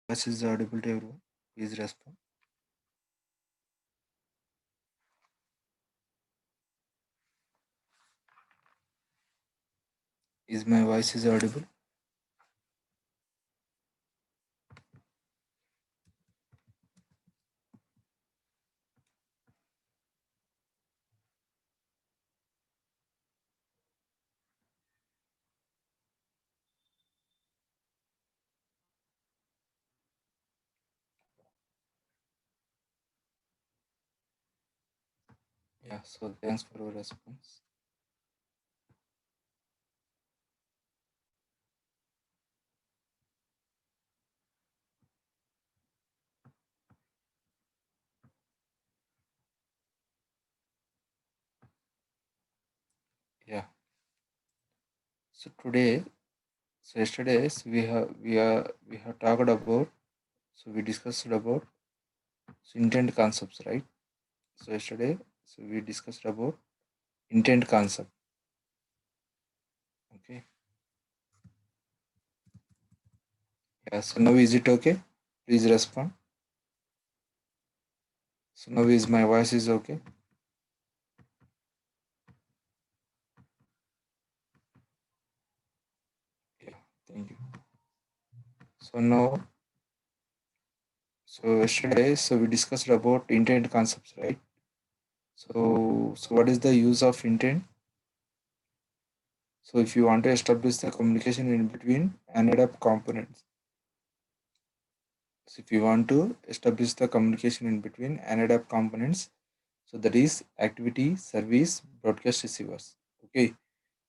Voice is audible to everyone. Please respond. Is my voice is audible? Yeah. So thanks for your response. Yeah. So today, so yesterday we have talked about. So we discussed about intent concepts, right? So yesterday, so we discussed about intent concept. Okay. Yeah. So now is it okay? Please respond. So now is my voice is okay? Yeah. Thank you. So now, so yesterday, so we discussed about intent concepts, right? So what is the use of intent? So if you want to establish the communication in between and up components, so if you want to establish the communication in between and up components, so that is activity, service, broadcast receivers. Okay.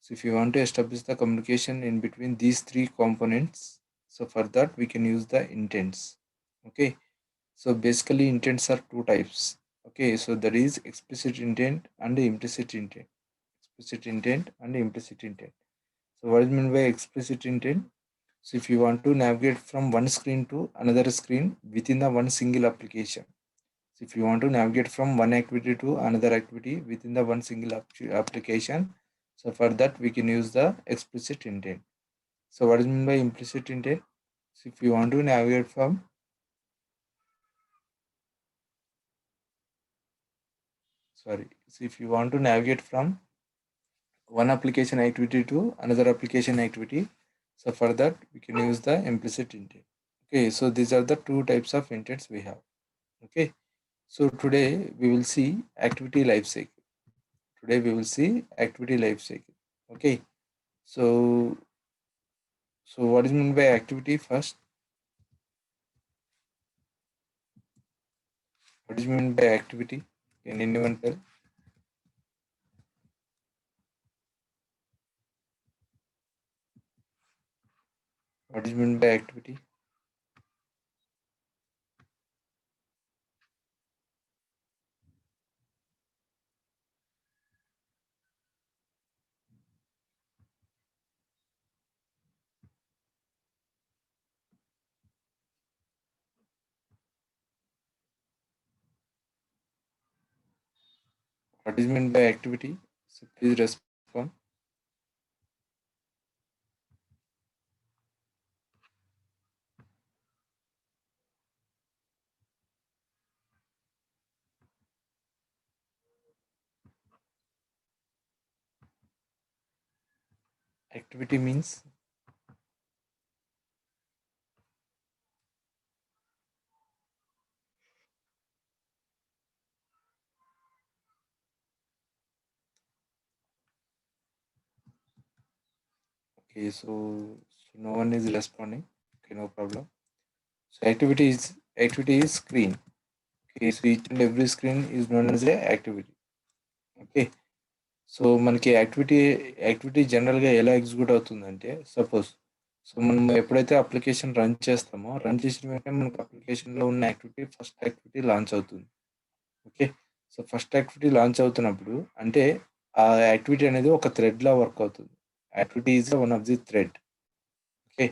So if you want to establish the communication in between these three components, so for that we can use the intents. Okay. So basically intents are two types. Okay. So there is explicit intent and implicit intent. Explicit intent and implicit intent. So what is meant by explicit intent? So if you want to navigate from one screen to another screen within the one single application. So if you want to navigate from one activity to another activity within the one single application, so for that we can use the explicit intent. So what is meant by implicit intent? So if you want to navigate from so if you want to navigate from one application activity to another application activity, so for that we can use the implicit intent. Okay, so these are the two types of intents we have. Okay, so today we will see activity life cycle. Today we will see activity life cycle. Okay, so what is meant by activity first? What is meant by activity? Can anyone tell? What is meant by activity? What is meant by activity? So please respond. Activity means okay. So no one is responding. Okay, no problem. So activity is screen. Okay, so each and every screen is known as a activity. Okay, so మనకి activity జనరల్గా ఎలా execute అవుతుందంటే suppose so మనం ఎప్పుడైతే application run చేసిన వెంటనే మనకు అప్లికేషన్లో ఉన్న ఫస్ట్ యాక్టివిటీ లాంచ్ అవుతుంది. Okay, so first activity launch అవుతున్నప్పుడు అంటే ఆ యాక్టివిటీ అనేది ఒక థ్రెడ్లా వర్క్ అవుతుంది. Activity is one of the thread. Okay,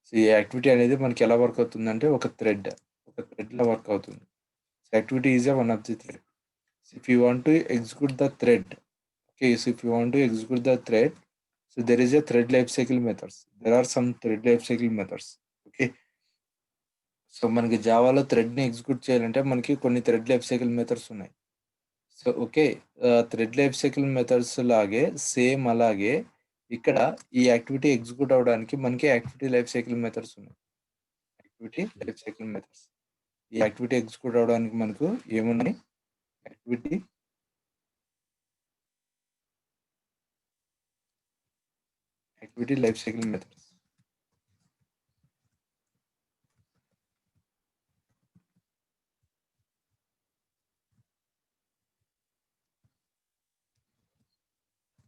so ఈ యాక్టివిటీ అనేది మనకి ఎలా వర్క్ అవుతుందంటే ఒక థ్రెడ్లా వర్క్ అవుతుంది. So activity is one of the thread. If you want to execute the thread, okay, so if you want to execute the thread, so there is a thread lifecycle methods. There are some thread lifecycle methods. Okay, so, మనకి జావాలో థ్రెడ్‌ని execute చేయాలంటే మనకి కొన్ని thread life cycle methods ఉన్నాయి. So, okay. Thread life cycle methods లాగే same అలాగే ఇక్కడ ఈ యాక్టివిటీ ఎగ్జిక్యూట్ అవ్వడానికి మనకి యాక్టివిటీ లైఫ్ సైకిల్ మెథడ్స్ ఉన్నాయి. Activity life cycle methods. ఈ యాక్టివిటీ ఎగ్జిక్యూట్ అవ్వడానికి మనకు ఏమున్నాయి? Activity activity life cycle methods.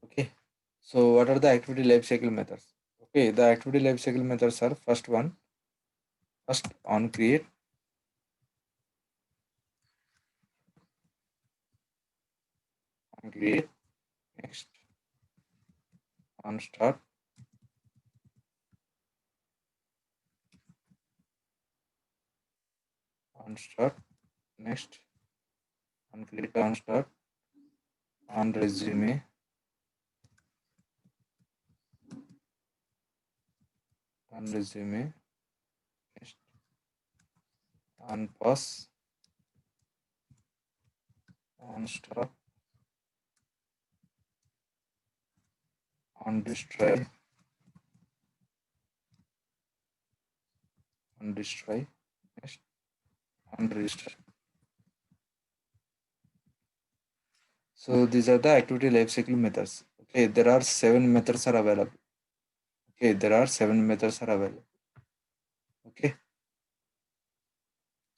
Okay. So what are the activity life cycle methods? Okay, the activity life cycle methods are first one, first on create, next on start, next on create on start, on resume, next on pause, on stop, on destroy, next on register. So these are the activity life cycle methods. Okay, there are 7 methods are available. Okay, there are 7 methods are available. Okay.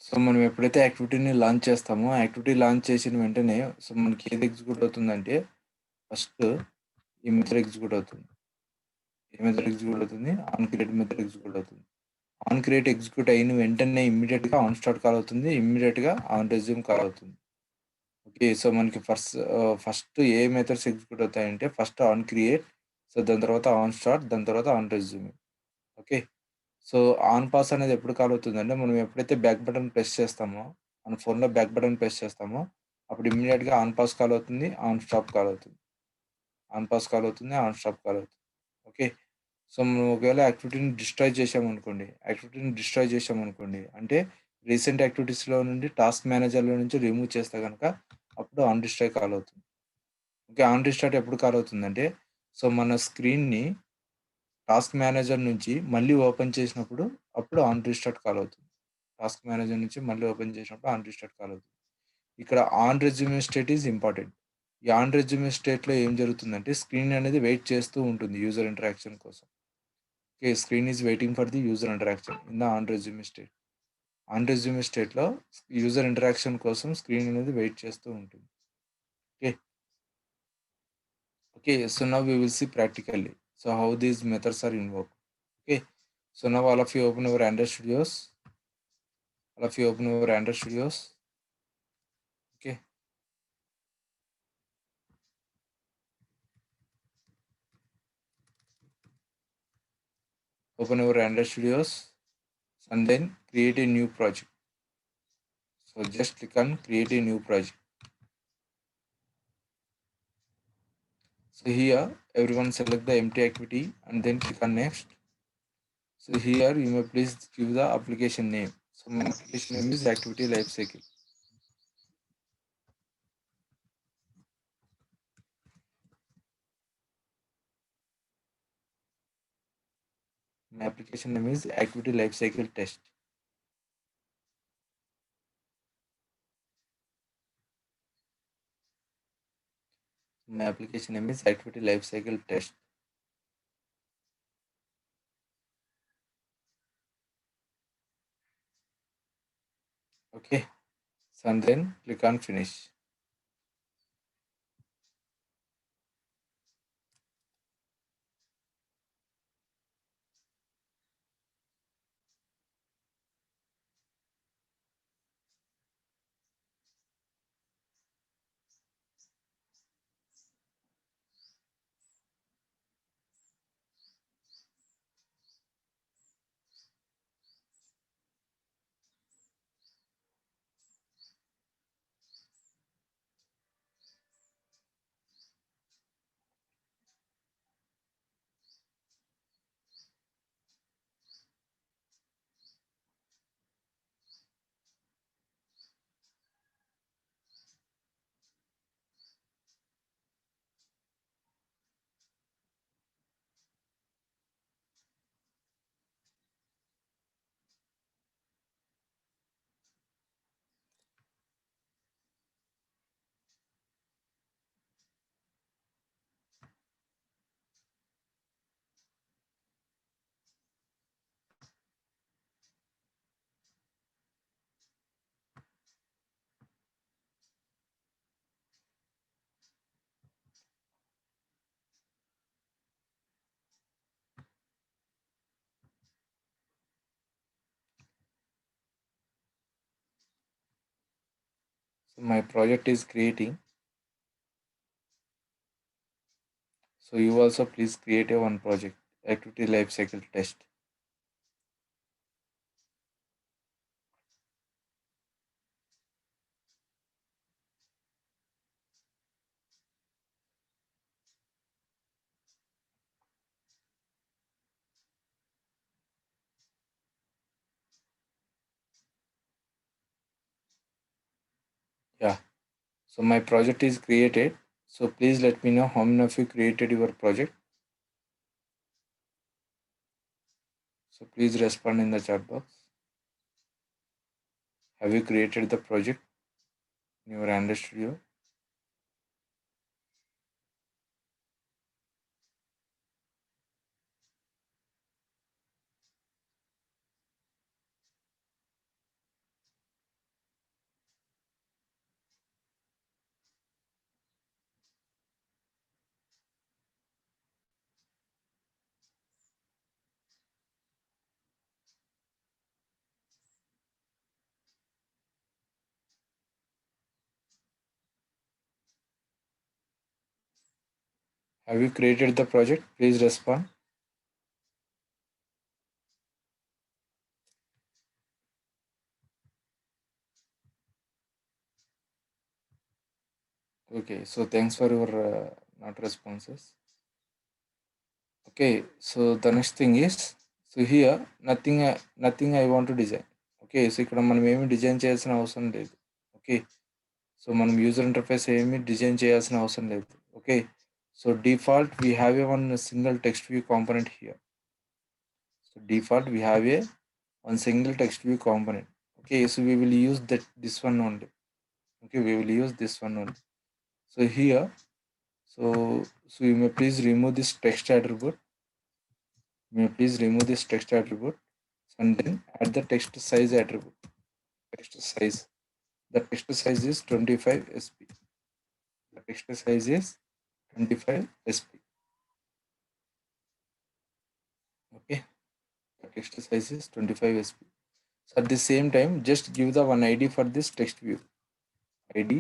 So, మనం ఎప్పుడైతే యాక్టివిటీని launch చేస్తామో, activity launch చేసిన వెంటనే so, మనకి ఏది execute అవుతుందంటే, first ఈ method execute అవుతుంది. ఏ మెథడ్ ఎగ్జిక్యూట్ అవుతుంది? ఆన్ క్రియేట్ మెథడ్ ఎగ్జిక్యూట్ అవుతుంది. ఆన్ క్రియేట్ ఎగ్జిక్యూట్ అయిన వెంటనే ఇమ్మీడియేట్‌గా ఆన్ స్టార్ట్ కాల్ అవుతుంది. ఇమ్మీడియేట్‌గా ఆన్ రెజ్యూమ్ కాల్ అవుతుంది. ఓకే. సో, మనకి ఫస్ట్ ఏ మెథడ్స్ ఎగ్జిక్యూట్ అవుతాయంటే, ఫస్ట్ ఆన్ క్రియేట్, సో, దాని తర్వాత ఆన్ స్టార్ట్, దాని తర్వాత on resume. Okay. So, on pause అనేది ఎప్పుడు కాల్ అవుతుందంటే, మనం ఎప్పుడైతే బ్యాక్ బటన్ ప్రెస్ చేస్తామో, మన ఫోన్‌లో బ్యాక్ బటన్ ప్రెస్ చేస్తామో, అప్పుడు ఇమ్మీడియేట్‌గా ఆన్ పాస్ కాల్ అవుతుంది. ఆన్ స్టాప్ కాల్ అవుతుంది. ఆన్ పాస్ కాల్ అవుతుంది. ఆన్ స్టాప్ కాల్ అవుతుంది. ఓకే. సో, మనం ఒకవేళ యాక్టివిటీని డిస్ట్రాయ్ చేశామనుకోండి, అంటే రీసెంట్ యాక్టివిటీస్‌లో నుండి టాస్క్ మేనేజర్‌లో నుంచి రిమూవ్ చేస్తే గనక అప్పుడు ఆన్ డిస్ట్రాయ్ కాల్ అవుతుంది. ఓకే. ఆన్ రిస్టార్ట్ ఎప్పుడు కాల్ అవుతుందంటే, సో, మన స్క్రీన్‌ని టాస్క్ మేనేజర్ నుంచి మళ్ళీ ఓపెన్ చేసినప్పుడు అప్పుడు ఆన్ రిస్టార్ట్ కాల్ అవుతుంది. టాస్క్ మేనేజర్ నుంచి మళ్ళీ ఓపెన్ చేసినప్పుడు ఆన్ రిస్టార్ట్ కాల్ అవుతుంది. ఇక్కడ on resume state is important. ఈ ఆన్ రెజ్యూమే స్టేట్‌లో ఏం జరుగుతుందంటే స్క్రీన్ అనేది వెయిట్ చేస్తూ ఉంటుంది యూజర్ ఇంటరాక్షన్ కోసం. Okay. Screen is waiting for the user interaction in the on resume state. On resume స్టేట్‌లో యూజర్ ఇంటరాక్షన్ కోసం స్క్రీన్ అనేది వెయిట్ చేస్తూ ఉంటుంది. Okay. Okay, so now we will see practically. So how these methods are invoked. Okay, so now all of you open your Android Studios. All of you open your Android Studios. Okay, open your Android Studios and then create a new project. So just click on create a new project. So here everyone select the empty activity and then click on next. So here you may please give the application name. So my application name is activity lifecycle. My application name is activity lifecycle test. My application name is activity lifecycle test. Okay, so and then click on finish. So my project is creating. So you also please create a one project activity life cycle test. Yeah. So my project is created. So please let me know how many of you created your project. So please respond in the chat box. Have you created the project in your Android Studio? Have you created the project? Please respond. Okay, so thanks for your not responses. Okay, so the next thing is, so here nothing I want to design. Okay, so ఇక్కడ మనం ఏమి design చేయాల్సిన అవసరం లేదు. Okay, so మనం user interface ఏమి design చేయాల్సిన అవసరం లేదు. Okay, so default we have a one single text view component here. So default we have a one single text view component. Okay, so we will use this one only. Okay, we will use this one only. So here, so you may please remove this text attribute. You may please remove this text attribute and then add the text size attribute. Text size. The text size is 25 sp. The text size is 25 sp. Okay, the text size is 25 sp. So at the same time, just give the one ID for this text view. ID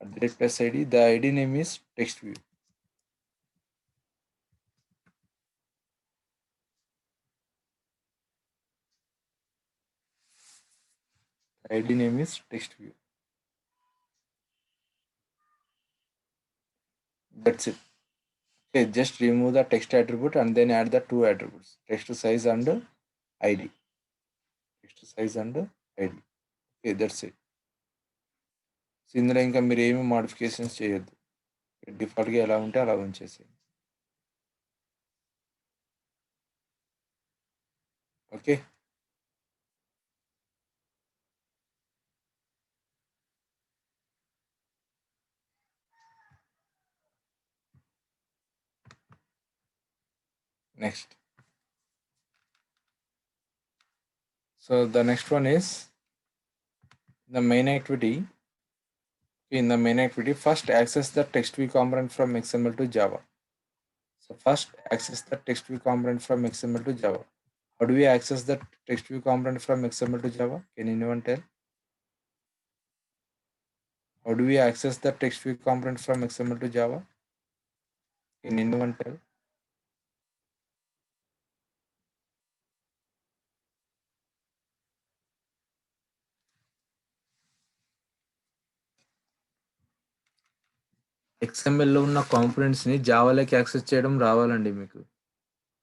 @ ID. The ID name is text view. The ID name is text view. That's it. Okay, just remove the text attribute and then add the two attributes, text size and ID. Text size and ID. Okay, that's it. So ఇందులో ఇంకా మీరు ఏమి modifications చేయొద్దు. డిఫాల్ట్గా ఎలా ఉంటే అలా ఉంచేసేయండి. Okay, next. So the next one is the main activity. In the main activity, first access the text view component from XML to Java. So first access the text view component from XML to Java. How do we access the text view component from XML to Java? Can anyone tell? How do we access the text view component from XML to Java? Can anyone tell? XML లో ఉన్న కాంపోనెంట్స్ని జావాలోకి access చేయడం రావాలండి మీకు.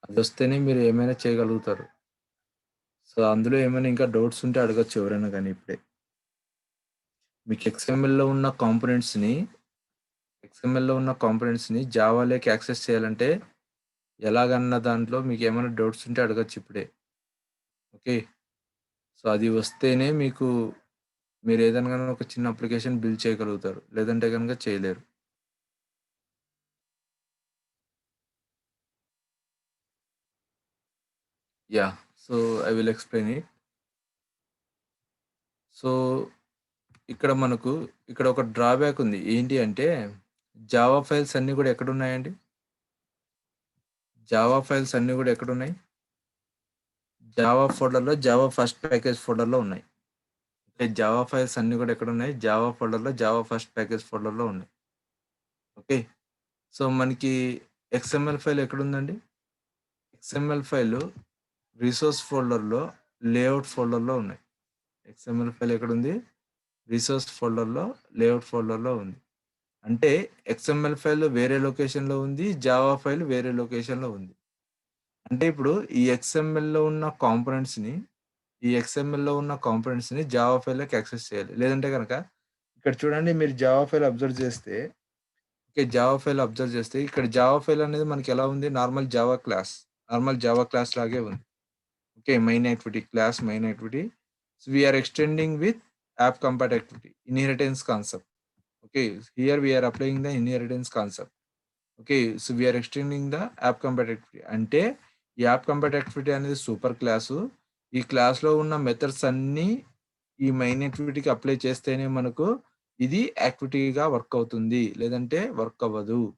అది వస్తేనే మీరు ఏమైనా చేయగలుగుతారు. సో అందులో ఏమైనా ఇంకా డౌట్స్ ఉంటే అడగచ్చు ఎవరైనా కానీ ఇప్పుడే. మీకు XML లో ఉన్న కాంపోనెంట్స్ని జావాలోకి యాక్సెస్ చేయాలంటే ఎలాగన్న దాంట్లో మీకు ఏమైనా డౌట్స్ ఉంటే అడగచ్చు ఇప్పుడే. ఓకే, సో అది వస్తేనే మీరు ఏదైనా కానీ ఒక చిన్న అప్లికేషన్ బిల్డ్ చేయగలుగుతారు, లేదంటే కనుక చేయలేరు. Yeah, so I will explain it. So ఇక్కడ ఒక డ్రాబ్యాక్ ఉంది. ఏంటి అంటే జావా ఫైల్స్ అన్నీ కూడా ఎక్కడున్నాయండి? జావా ఫైల్స్ అన్నీ కూడా ఎక్కడున్నాయి? జావా ఫోల్డర్‌లో జావా ఫస్ట్ ప్యాకేజ్ ఫోల్డర్‌లో ఉన్నాయి. జావా ఫైల్స్ అన్నీ కూడా ఎక్కడ ఉన్నాయి? జావా ఫోల్డర్‌లో, జావా ఫస్ట్ ప్యాకేజ్ ఫోల్డర్‌లో ఉన్నాయి. ఓకే. సో, మనకి ఎక్స్ఎంఎల్ ఫైల్ ఎక్కడుందండి? ఎక్స్ఎంఎల్ ఫైలు రిసోర్స్ ఫోల్డర్‌లో, లేఅవుట్ ఫోల్డర్‌లో ఉన్నాయి. ఎక్స్ఎంఎల్ ఫైల్ ఎక్కడుంది? రిసోర్స్ ఫోల్డర్‌లో, లేఅవుట్ ఫోల్డర్‌లో ఉంది. అంటే ఎక్స్ఎంఎల్ ఫైల్ వేరే లొకేషన్‌లో ఉంది. జావా ఫైల్ వేరే లొకేషన్‌లో ఉంది. అంటే ఇప్పుడు ఈ ఎక్స్ఎంఎల్‌లో ఉన్న కాంపోనెంట్స్‌ని, ఈ ఎక్స్ఎంఎల్‌లో ఉన్న కాంపోనెంట్స్‌ని జావా ఫైల్‌లోకి యాక్సెస్ చేయాలి. లేదంటే గనక ఇక్కడ చూడండి, మీరు జావా ఫైల్ అబ్జర్వ్ చేస్తే, ఓకే. జావా ఫైల్ అబ్జర్వ్ చేస్తే ఇక్కడ జావా ఫైల్ అనేది మనకి ఎలా ఉంది? Normal Java class. Normal Java class లాగే ఉంది. Okay. Main activity class, main activity. So, we are extending with app compatibility, inheritance concept. Okay, here we are applying the inheritance concept. Okay. So, we are extending the app compatibility. అంటే ఈ app compatibility అనేది super class. ఈ క్లాస్‌లో ఉన్న methods అన్నీ ఈ main యాక్టివిటీకి apply చేస్తేనే మనకు ఇది యాక్టివిటీగా వర్క్ అవుతుంది. లేదంటే వర్క్ అవ్వదు.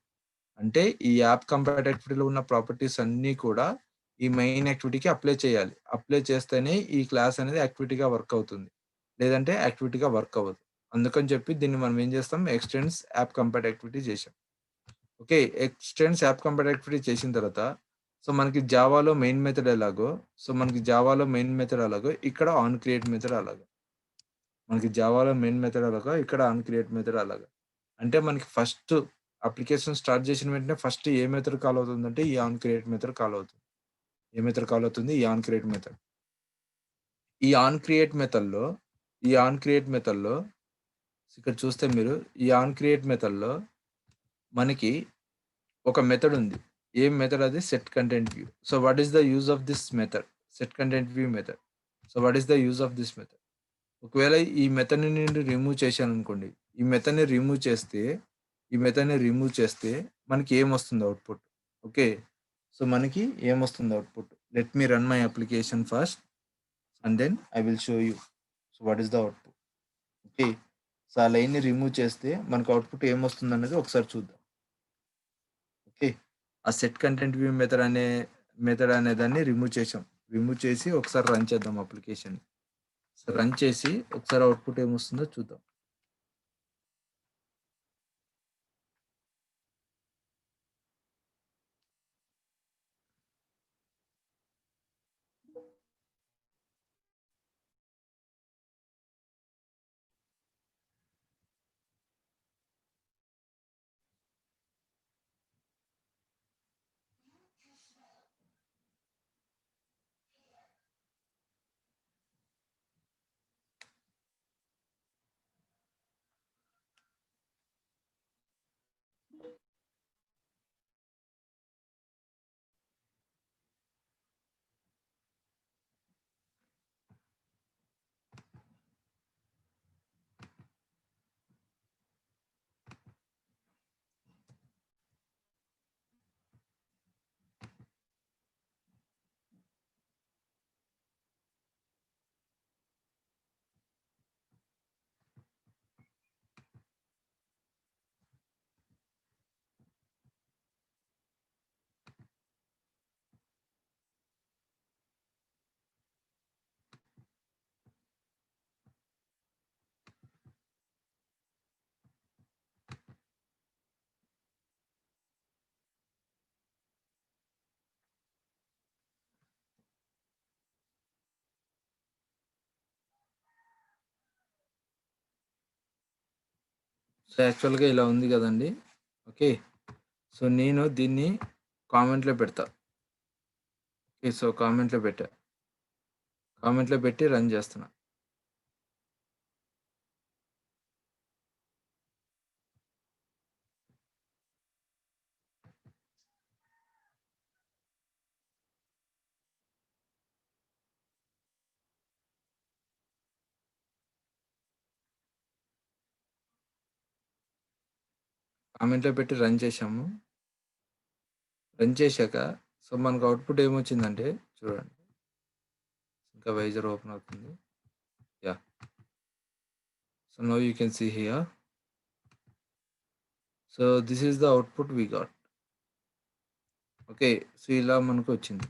అంటే ఈ యాప్ కంపాటిబిలిటీలో ఉన్న ప్రాపర్టీస్ అన్నీ కూడా ఈ మెయిన్ యాక్టివిటీకి అప్లై చేయాలి. అప్లై చేస్తేనే ఈ క్లాస్ అనేది యాక్టివిటీగా వర్క్ అవుతుంది. లేదంటే యాక్టివిటీగా వర్క్ అవ్వదు. అందుకని చెప్పి దీన్ని మనం ఏం చేస్తాం? ఎక్స్‌టెండ్స్ యాప్ కంపాటిబిలిటీ చేశాం. ఓకే. ఎక్స్‌టెండ్స్ యాప్ కంపాటిబిలిటీ చేసిన తర్వాత, సో, మనకి జావాలో మెయిన్ మెథడ్ ఎలాగో, సో, మనకి జావాలో మెయిన్ మెథడ్ అలాగో, ఇక్కడ ఆన్ క్రియేట్ మెథడ్ అలాగా. మనకి జావాలో మెయిన్ మెథడ్ అలాగా, ఇక్కడ ఆన్ క్రియేట్ మెథడ్ అలాగా. అంటే మనకి ఫస్ట్ అప్లికేషన్ స్టార్ట్ చేసిన వెంటనే ఫస్ట్ ఏ మెథడ్ కాల్ అవుతుందంటే, ఈ ఆన్ క్రియేట్ మెథడ్ కాల్ అవుతుంది. ఏ మెథడ్ కాల్ అవుతుంది? ఈ ఆన్ క్రియేట్ మెథడ్. ఈ ఆన్ క్రియేట్ మెథడ్‌లో, ఈ ఆన్ క్రియేట్ మెథడ్‌లో ఇక్కడ చూస్తే మీరు ఈ ఆన్ క్రియేట్ మెథడ్‌లో మనకి ఒక మెథడ్ ఉంది. ఏం మెథడ్ అది? Set content view. So, what is the use of this method? Set content view method. So, what is the use of this method? ఒకవేళ ఈ మెథడ్‌ని నేను రిమూవ్ చేశాననుకోండి. ఈ మెథడ్‌ని రిమూవ్ చేస్తే, ఈ మెథడ్‌ని రిమూవ్ చేస్తే మనకి ఏమొస్తుంది అవుట్‌పుట్? ఓకే. సో, మనకి ఏమొస్తుంది output? Let me run my application first and then I will show you. So, what is the output? Okay. So, ఆ లైన్‌ని రిమూవ్ చేస్తే మనకు అవుట్‌పుట్ ఏమొస్తుందనేది ఒకసారి చూద్దాం. ఓకే. ఆ సెట్ కంటెంట్ వ్యూ మెథడ్ అనే దాన్ని రిమూవ్ చేసాం. రిమూవ్ చేసి ఒకసారి రన్ చేద్దాం అప్లికేషన్. సో, రన్ చేసి ఒకసారి అవుట్‌పుట్ ఏమొస్తుందో చూద్దాం. సో, యాక్చువల్‌గా ఇలా ఉంది గదండీ! ఓకే. సో, నేను దీన్ని కామెంట్‌లో పెడతా. ఓకే. సో, కామెంట్‌లో పెట్టా. కామెంట్‌లో పెట్టి రన్ చేస్తున్నా. కామెంట్‌లో పెట్టి రన్ చేశాము. రన్ చేశాక సో, మనకు అవుట్‌పుట్ ఏమొచ్చిందంటే చూడండి. ఇంకా వైజర్ ఓపెన్ అవుతుంది. Yeah! So, now you can see here. So, this is the output we got. Okay. So, ఇలా మనకొచ్చింది.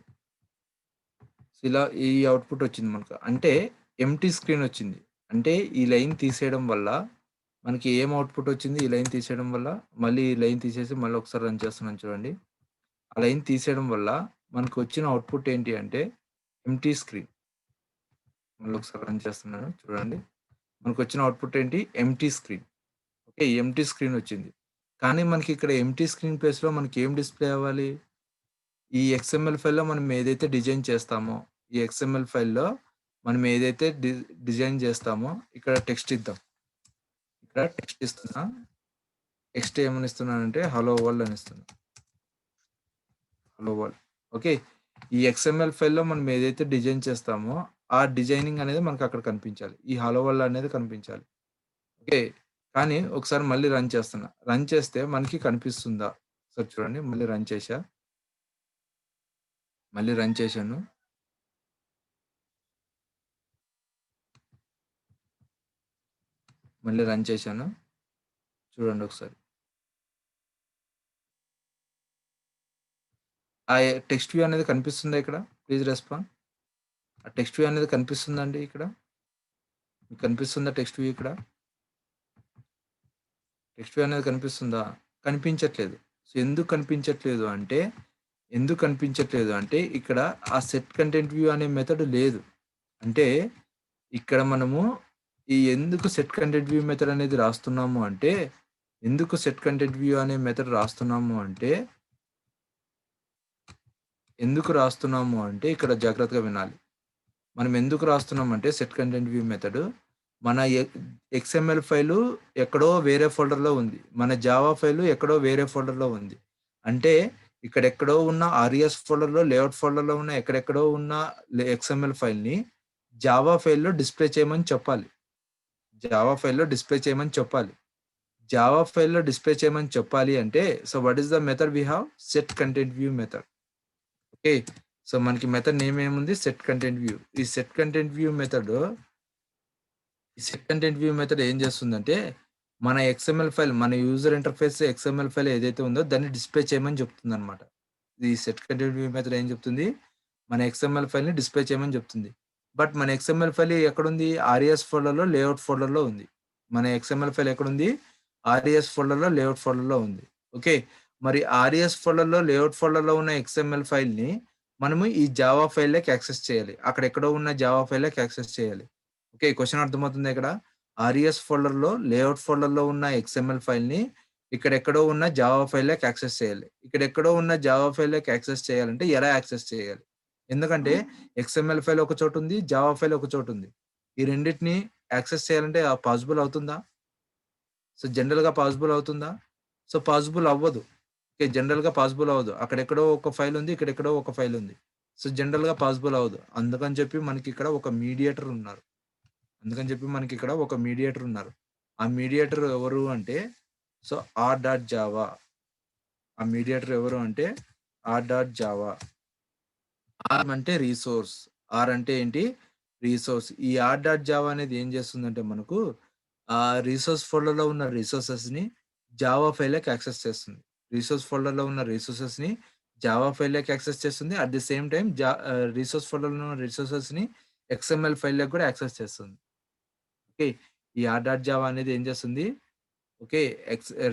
సో, ఇలా ఈ అవుట్‌పుట్ వచ్చింది మనకు. అంటే ఎంప్టీ స్క్రీన్ వచ్చింది. అంటే ఈ లైన్ తీసేయడం వల్ల మనకి ఏం అవుట్‌పుట్ వచ్చింది? ఈ లైన్ తీసేయడం వల్ల మళ్ళీ ఈ లైన్ తీసేసి మళ్ళీ ఒకసారి రన్ చేస్తున్నాను చూడండి. ఆ లైన్ తీసేయడం వల్ల మనకొచ్చిన అవుట్‌పుట్ ఏంటి అంటే ఎంప్టీ స్క్రీన్. మళ్ళీ ఒకసారి రన్ చేస్తున్నాను చూడండి. మనకొచ్చిన అవుట్‌పుట్ ఏంటి? Empty screen. Okay. Empty screen వచ్చింది. కానీ మనకి ఇక్కడ ఎంప్టీ స్క్రీన్ ప్లేస్‌లో మనకి ఏం డిస్‌ప్లే అవ్వాలి? ఈ ఎక్స్ఎంఎల్ ఫైల్‌లో మనం ఏదైతే డిజైన్ చేస్తామో, ఈ ఎక్స్ఎంఎల్ ఫైల్‌లో మనం ఏదైతే డిజైన్ చేస్తామో ఇక్కడ టెక్స్ట్ ఇద్దాం. ఇక్కడ టెక్స్ట్ ఇస్తున్నా. టెక్స్ట్ ఏమని ఇస్తున్నానంటే హలో వరల్డ్ అని ఇస్తున్నా. Hello world. ఓకే. ఈ ఎక్స్ఎంఎల్ ఫైల్‌లో మనం ఏదైతే డిజైన్ చేస్తామో, ఆ డిజైనింగ్ అనేది మనకు అక్కడ కనిపించాలి. ఈ హలో వరల్డ్ అనేది కనిపించాలి. ఓకే. కానీ ఒకసారి మళ్ళీ రన్ చేస్తున్నా. రన్ చేస్తే మనకి కనిపిస్తుందా? ఒకసారి చూడండి. మళ్ళీ రన్ చేశా. మళ్ళీ రన్ చేశాను. మళ్ళీ రన్ చేశాను. చూడండి ఒకసారి. ఆ టెక్స్ట్ వ్యూ అనేది కనిపిస్తుందా ఇక్కడ? Please respond. ఆ టెక్స్ట్ వ్యూ అనేది కనిపిస్తుందా అండి ఇక్కడ? మీకు కనిపిస్తుందా టెక్స్ట్ వ్యూ ఇక్కడ? టెక్స్ట్ వ్యూ అనేది కనిపిస్తుందా? కనిపించట్లేదు. సో, ఎందుకు కనిపించట్లేదు అంటే ఇక్కడ ఆ సెట్ కంటెంట్ వ్యూ అనే మెథడ్ లేదు. అంటే ఇక్కడ మనము ఎందుకు సెట్ కంటెంట్ వ్యూ మెథడ్ అనేది రాస్తున్నాము అంటే, ఎందుకు సెట్ కంటెంట్ వ్యూ అనే మెథడ్ రాస్తున్నాము అంటే, ఎందుకు రాస్తున్నాము అంటే ఇక్కడ జాగ్రత్తగా వినాలి. మనం ఎందుకు రాస్తున్నామంటే సెట్ కంటెంట్ వ్యూ మెథడ్ మన ఎక్స్ఎంఎల్ ఫైలు ఎక్కడో వేరే ఫోల్డర్‌లో ఉంది. మన జావా ఫైలు ఎక్కడో వేరే ఫోల్డర్‌లో ఉంది. అంటే ఇక్కడెక్కడో ఉన్న ఆర్‌ఈఎస్ ఫోల్డర్‌లో, లేఅవుట్ ఫోల్డర్‌లో ఉన్న ఎక్కడెక్కడో ఉన్న ఎక్స్ఎంఎల్ ఫైల్‌ని జావా ఫైల్‌లో డిస్‌ప్లే చేయమని చెప్పాలి. జావా ఫైల్‌లో డిస్‌ప్లే చేయమని చెప్పాలి. జావా ఫైల్‌లో డిస్‌ప్లే చేయమని చెప్పాలి అంటే so, what is the method we have? Set content view method. Okay. So, మనకి మెథడ్ నేమ్ ఏముంది? Set content view. ఈ సెట్ కంటెంట్ వ్యూ మెథడ్ ఈ సెట్ కంటెంట్ వ్యూ మెథడ్ ఏం చేస్తుందంటే, మన ఎక్స్ఎంఎల్ ఫైల్ మన యూజర్ ఇంటర్‌ఫేస్ ఎక్స్ఎంఎల్ ఫైల్ ఏదైతే ఉందో దాన్ని డిస్‌ప్లే చేయమని చెప్తుందనమాట. ఈ సెట్ కంటెంట్ వ్యూ మెథడ్ ఏం చెప్తుంది? మన ఎక్స్ఎంఎల్ ఫైల్‌ని డిస్‌ప్లే చేయమని చెప్తుంది. బట్ మన ఎక్స్ఎంఎల్ ఫైల్ ఎక్కడుంది? ఆర్‌ఈఎస్ ఫోల్డర్‌లో, లేఅవుట్ ఫోల్డర్‌లో ఉంది. మన ఎక్స్ఎంఎల్ ఫైల్ ఎక్కడుంది? ఆర్‌ఈఎస్ ఫోల్డర్‌లో, లేఅవుట్ ఫోల్డర్‌లో ఉంది. ఓకే. మరి ఆర్‌ఈఎస్ ఫోల్డర్‌లో, లేఅవుట్ ఫోల్డర్‌లో ఉన్న ఎక్స్ఎంఎల్ ఫైల్‌ని మనము ఈ జావా ఫైల్‌లోకి యాక్సెస్ చేయాలి. అక్కడెక్కడో ఉన్న జావా ఫైల్‌లోకి యాక్సెస్ చేయాలి. ఓకే. క్వెషన్ అర్థమవుతుందా ఇక్కడ? ఆర్‌ఈఎస్ ఫోల్డర్‌లో, లేఅవుట్ ఫోల్డర్‌లో ఉన్న ఎక్స్ఎంఎల్ ఫైల్‌ని ఇక్కడెక్కడో ఉన్న జావా ఫైల్‌లోకి యాక్సెస్ చేయాలి. ఇక్కడెక్కడో ఉన్న జావా ఫైల్‌లోకి యాక్సెస్ చేయాలంటే ఎలా యాక్సెస్ చేయాలి? ఎందుకంటే ఎక్స్ఎంఎల్ ఫైల్ ఒక చోటుంది. జావా ఫైల్ ఒక చోటుంది. ఈ రెండిటిని యాక్సెస్ చేయాలంటే పాసిబుల్ అవుతుందా? సో, జనరల్‌గా పాసిబుల్ అవుతుందా? సో, పాసిబుల్ అవ్వదు. ఓకే. జనరల్‌గా పాసిబుల్ అవ్వదు. అక్కడెక్కడో ఒక ఫైల్ ఉంది. ఇక్కడెక్కడో ఒక ఫైల్ ఉంది. సో, జనరల్‌గా పాసిబుల్ అవ్వదు. అందుకని చెప్పి మనకిక్కడ ఒక మీడియేటర్ ఉన్నారు. అందుకని చెప్పి మనకిక్కడ ఒక మీడియేటర్ ఉన్నారు. ఆ మీడియేటర్ ఎవరు అంటే సో, ఆర్ డాట్ జావా. ఆ మీడియేటర్ ఎవరు అంటే ఆర్ డాట్ జావా. ఆర్ అంటే రిసోర్స్. ఆర్ అంటే ఏంటి? రిసోర్స్. ఈ ఆర్ డాట్ జావా అనేది ఏం చేస్తుందంటే మనకు రిసోర్స్ ఫోల్డర్‌లో ఉన్న రిసోర్సెస్‌ని జావా ఫైల్‌లోకి యాక్సెస్ చేస్తుంది. రిసోర్స్ ఫోల్డర్‌లో ఉన్న రిసోర్సెస్‌ని జావా ఫైల్‌లోకి యాక్సెస్ చేస్తుంది. At the same time resource ఫోల్డర్‌లో ఉన్న రిసోర్సెస్‌ని ఎక్స్ఎంఎల్ ఫైల్‌లోకి కూడా యాక్సెస్ చేస్తుంది. ఓకే. ఈ ఆర్ డాట్ జావా అనేది ఏం చేస్తుంది? ఓకే.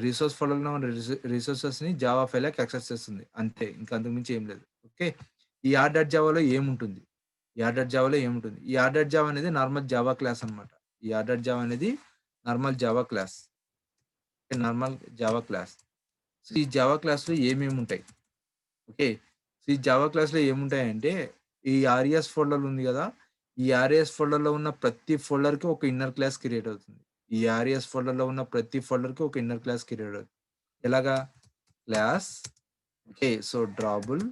రిసోర్స్ ఫోల్డర్‌లో ఉన్న రిసోర్సెస్‌ని జావా ఫైల్‌లోకి యాక్సెస్ చేస్తుంది. అంతే. ఇంక అంతకు మించి ఏం లేదు. ఓకే. ఈ ఆర్ డాట్ జావాలో ఏముంటుంది? ఈ ఆర్ డాట్ జావాలో ఏముంటుంది? ఈ ఆర్ డాట్ జావా అనేది నార్మల్ జావా క్లాస్ అన్నమాట. ఈ ఆర్ డాట్ జావా అనేది normal Java class. Normal Java class. So, ఈ జావా క్లాస్‌లో ఏమేముంటాయి? ఓకే. సో, ఈ జావా క్లాస్‌లో ఏముంటాయంటే, ఈ ఆర్‌ఈఎస్ ఫోల్డర్ ఉంది గదా! ఈ ఆర్‌ఈఎస్ ఫోల్డర్‌లో ఉన్న ప్రతి ఫోల్డర్‌కి ఒక ఇన్నర్ క్లాస్ క్రియేట్ అవుతుంది. ఈ ఆర్‌ఈఎస్ ఫోల్డర్‌లో ఉన్న ప్రతి ఫోల్డర్‌కి ఒక ఇన్నర్ క్లాస్ క్రియేట్ అవుతుంది. ఎలాగా? Class okay. సో, డ్రాబుల్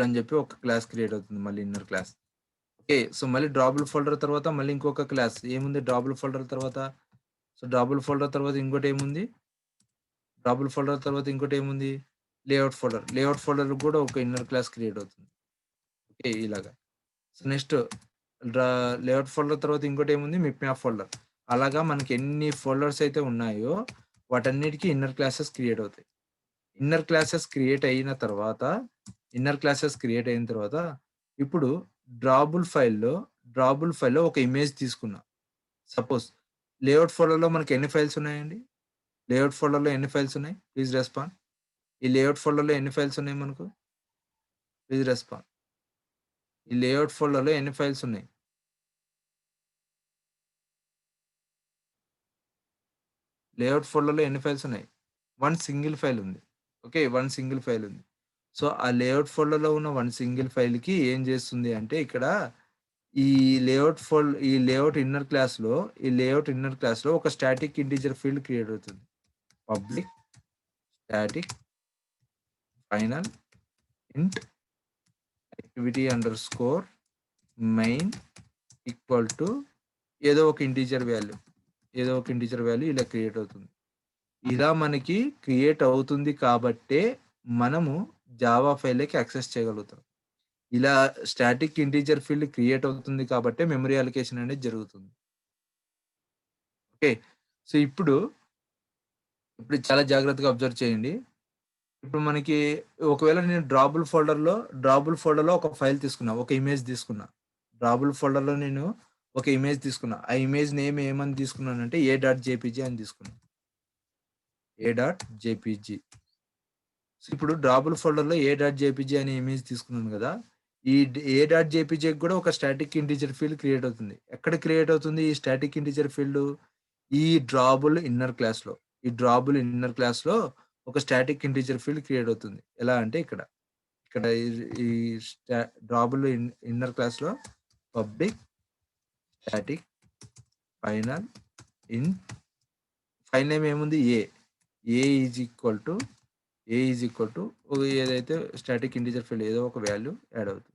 అని జెప్పి ఒక క్లాస్ క్రియేట్ అవుతుంది మళ్ళీ ఇన్నర్ క్లాస్. ఓకే. సో, మళ్ళీ డ్రాబుల్ ఫోల్డర్ తర్వాత మళ్ళీ ఇంకొక క్లాస్. ఏముంది డ్రాబుల్ ఫోల్డర్ తర్వాత? సో, డ్రాబుల్ ఫోల్డర్ తర్వాత ఇంకోటేముంది? డ్రాబుల్ ఫోల్డర్ తర్వాత ఇంకోటేముంది? Layout folder. లేఅవుట్ ఫోల్డర్‌కి గూడా ఒక ఇన్నర్ క్లాస్ క్రియేట్ అవుతుంది. ఓకే. ఇలాగ. So, next draw layout folder తర్వాత ఇంకోటేముంది మిప్ మ్యాప్ ఫోల్డర్. అలాగా మనకి ఎన్ని ఫోల్డర్స్ అయితే ఉన్నాయో వాటన్నిటికి ఇన్నర్ క్లాసెస్ క్రియేట్ అవుతాయి. ఇన్నర్ క్లాసెస్ క్రియేట్ అయిన తర్వాత ఇన్నర్ క్లాసెస్ క్రియేట్ అయిన తర్వాత ఇప్పుడు డ్రాబుల్ ఫైల్‌లో డ్రాబుల్ ఫైల్‌లో ఒక ఇమేజ్ తీసుకున్నా. సపోజ్ లేఅవుట్ ఫోల్డర్‌లో మనకి ఎన్ని ఫైల్స్ ఉన్నాయండి? లేఅవుట్ ఫోల్డర్‌లో ఎన్ని ఫైల్స్ ఉన్నాయి? Please respond. ఈ లేఅవుట్ ఫోల్డర్‌లో ఎన్ని ఫైల్స్ ఉన్నాయి మనకు? Please respond. ఈ లేఅవుట్ ఫోల్డర్‌లో ఎన్ని ఫైల్స్ ఉన్నాయి? లేఅవుట్ ఫోల్డర్‌లో ఎన్ని ఫైల్స్ ఉన్నాయి? 1 సింగిల్ ఫైల్ ఉంది. ఓకే. 1 సింగిల్ ఫైల్ ఉంది. సో, ఆ లేఅవుట్ ఫోల్డర్‌లో ఉన్న 1 సింగిల్ ఫైల్‌కి ఏం చేస్తుంది అంటే ఇక్కడ ఈ ఈ లేఅవుట్ ఇన్నర్ క్లాస్‌లో ఒక స్టాటిక్ ఇంటిజర్ ఫీల్డ్ క్రియేట్ అవుతుంది. పబ్లిక్ స్టాటిక్ ఫైనల్ ఇంట్ activity underscore main equal to ఏదో ఒక ఇంటిజర్ వాల్యూ. ఇలా క్రియేట్ అవుతుంది. ఇలా మనకి క్రియేట్ అవుతుంది కాబట్టే మనము జావా ఫైల్‌లోకి యాక్సెస్ చేయగలుగుతాం. ఇలా స్టాటిక్ ఇంటిజర్ ఫీల్డ్ క్రియేట్ అవుతుంది కాబట్టే మెమరీ అలొకేషన్ అనేది జరుగుతుంది. ఓకే. సో, ఇప్పుడు చాలా జాగ్రత్తగా అబ్జర్వ్ చేయండి. ఇప్పుడు మనకి ఒకవేళ నేను డ్రాబుల్ ఫోల్డర్‌లో ఒక ఫైల్ తీసుకున్నా. ఒక ఇమేజ్ తీసుకున్నా. డ్రాబుల్ ఫోల్డర్‌లో నేను ఒక ఇమేజ్ తీసుకున్నా. ఆ ఇమేజ్ నేమ్ ఏమని తీసుకున్నానంటే a.jpg అని తీసుకున్నా. a.jpg. ఇప్పుడు డ్రాబుల్ ఫోల్డర్‌లో a.jpg అనే ఇమేజ్ తీసుకున్నాను గదా! a.jpgకి గూడా ఒక స్టాటిక్ ఇంటిజర్ ఫీల్డ్ క్రియేట్ అవుతుంది. ఎక్కడ క్రియేట్ అవుతుంది ఈ స్టాటిక్ ఇంటిజర్ ఫీల్డు? ఈ డ్రాబుల్ ఇన్నర్ క్లాస్‌లో. ఈ డ్రాబుల్ ఇన్నర్ క్లాస్‌లో ఒక స్టాటిక్ ఇంటిజర్ ఫీల్డ్ క్రియేట్ అవుతుంది. ఎలా అంటే ఇక్కడ. ఇక్కడ ఈ ఈ స్టా డ్రాబుల్ ఇన్నర్ క్లాస్‌లో పబ్లిక్ స్టాటిక్ ఫైనల్ ఇంట్ ఫైల్ నేమ్ ఏముంది? ఏ ఈజ్ ఈక్వల్ టు ఏదైతే స్టాటిక్ ఇంటిజర్ ఫీల్డ్ ఏదో ఒక వాల్యూ యాడ్ అవుతుంది.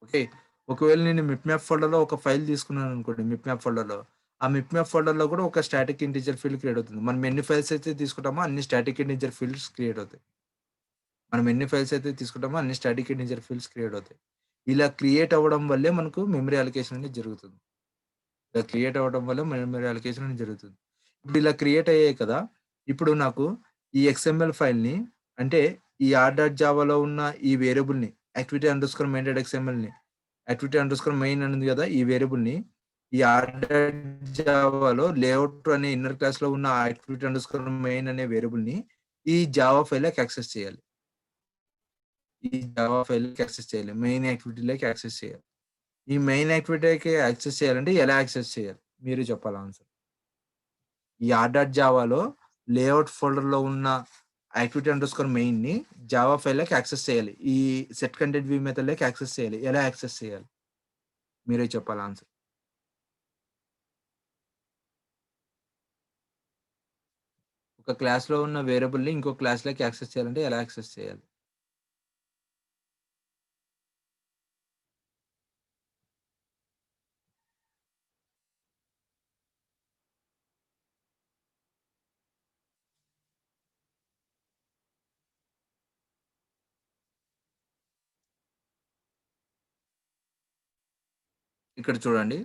ఓకే. ఒకవేళ నేను మిప్‌మ్యాప్ ఫోల్డర్‌లో ఒక ఫైల్ తీసుకున్నాననుకోండి మిప్‌మ్యాప్ ఫోల్డర్‌లో. ఆ మిప్‌మ్యాప్ ఫోల్డర్‌లో కూడా ఒక స్టాటిక్ ఇంటిజర్ ఫీల్డ్ క్రియేట్ అవుతుంది. మనం ఎన్ని ఫైల్స్ అయితే తీసుకుంటామో అన్ని స్టాటిక్ ఇంటిజర్ ఫీల్డ్స్ క్రియేట్ అవుతాయి. మనం ఎన్ని ఫైల్స్ అయితే తీసుకుంటామో అన్ని స్టాటిక్ ఇంటిజర్ ఫీల్డ్స్ క్రియేట్ అవుతాయి. ఇలా క్రియేట్ అవ్వడం వల్లే మనకు మెమరీ అలొకేషన్ అనేది జరుగుతుంది. ఇలా క్రియేట్ అవ్వడం వల్ల మెమరీ అలొకేషన్ అనేది జరుగుతుంది. ఇప్పుడు ఇలా క్రియేట్ అయ్యాయి కదా! ఇప్పుడు నాకు ఈ ఎక్స్ఎంఎల్ ఫైల్‌ని అంటే ఈ r.javaలో ఉన్న ఈ వేరియబుల్‌ని యాక్టివిటీ అండర్‌స్కోర్ మెయిన్ డాట్ ఎక్స్ఎంఎల్‌ని యాక్టివిటీ అండర్‌స్కోర్ మెయిన్ అని ఉంది గదా! ఈ వేరియబుల్‌ని ఈ r.javaలో లేఅవుట్ అనే ఇన్నర్ క్లాస్‌లో ఉన్న యాక్టివిటీ అండర్‌స్కోర్ మెయిన్ అనే వేరియబుల్‌ని ఈ జావా ఫైల్‌లోకి యాక్సెస్ చేయాలి. మెయిన్ యాక్టివిటీలోకి యాక్సెస్ చేయాలి. ఈ మెయిన్ యాక్టివిటీకి యాక్సెస్ చేయాలంటే ఎలా యాక్సెస్ చేయాలి? మీరే చెప్పాలి ఆన్సర్. ఈ r.javaలో లేఅవుట్ ఫోల్డర్‌లో ఉన్న యాక్టివిటీ అండర్‌స్కోర్ మెయిన్‌ని జావా ఫైల్‌లోకి యాక్సెస్ చేయాలి. ఈ సెట్ కంటెంట్ వ్యూ మెథడ్‌లోకి యాక్సెస్ చేయాలి. ఎలా యాక్సెస్ చేయాలి? మీరే చెప్పాలి ఆన్సర్. ఒక క్లాస్‌లో ఉన్న వేరియబుల్‌ని ఇంకో క్లాస్‌లోకి యాక్సెస్ చేయాలంటే ఎలా యాక్సెస్ చేయాలి? ఇక్కడ చూడండి.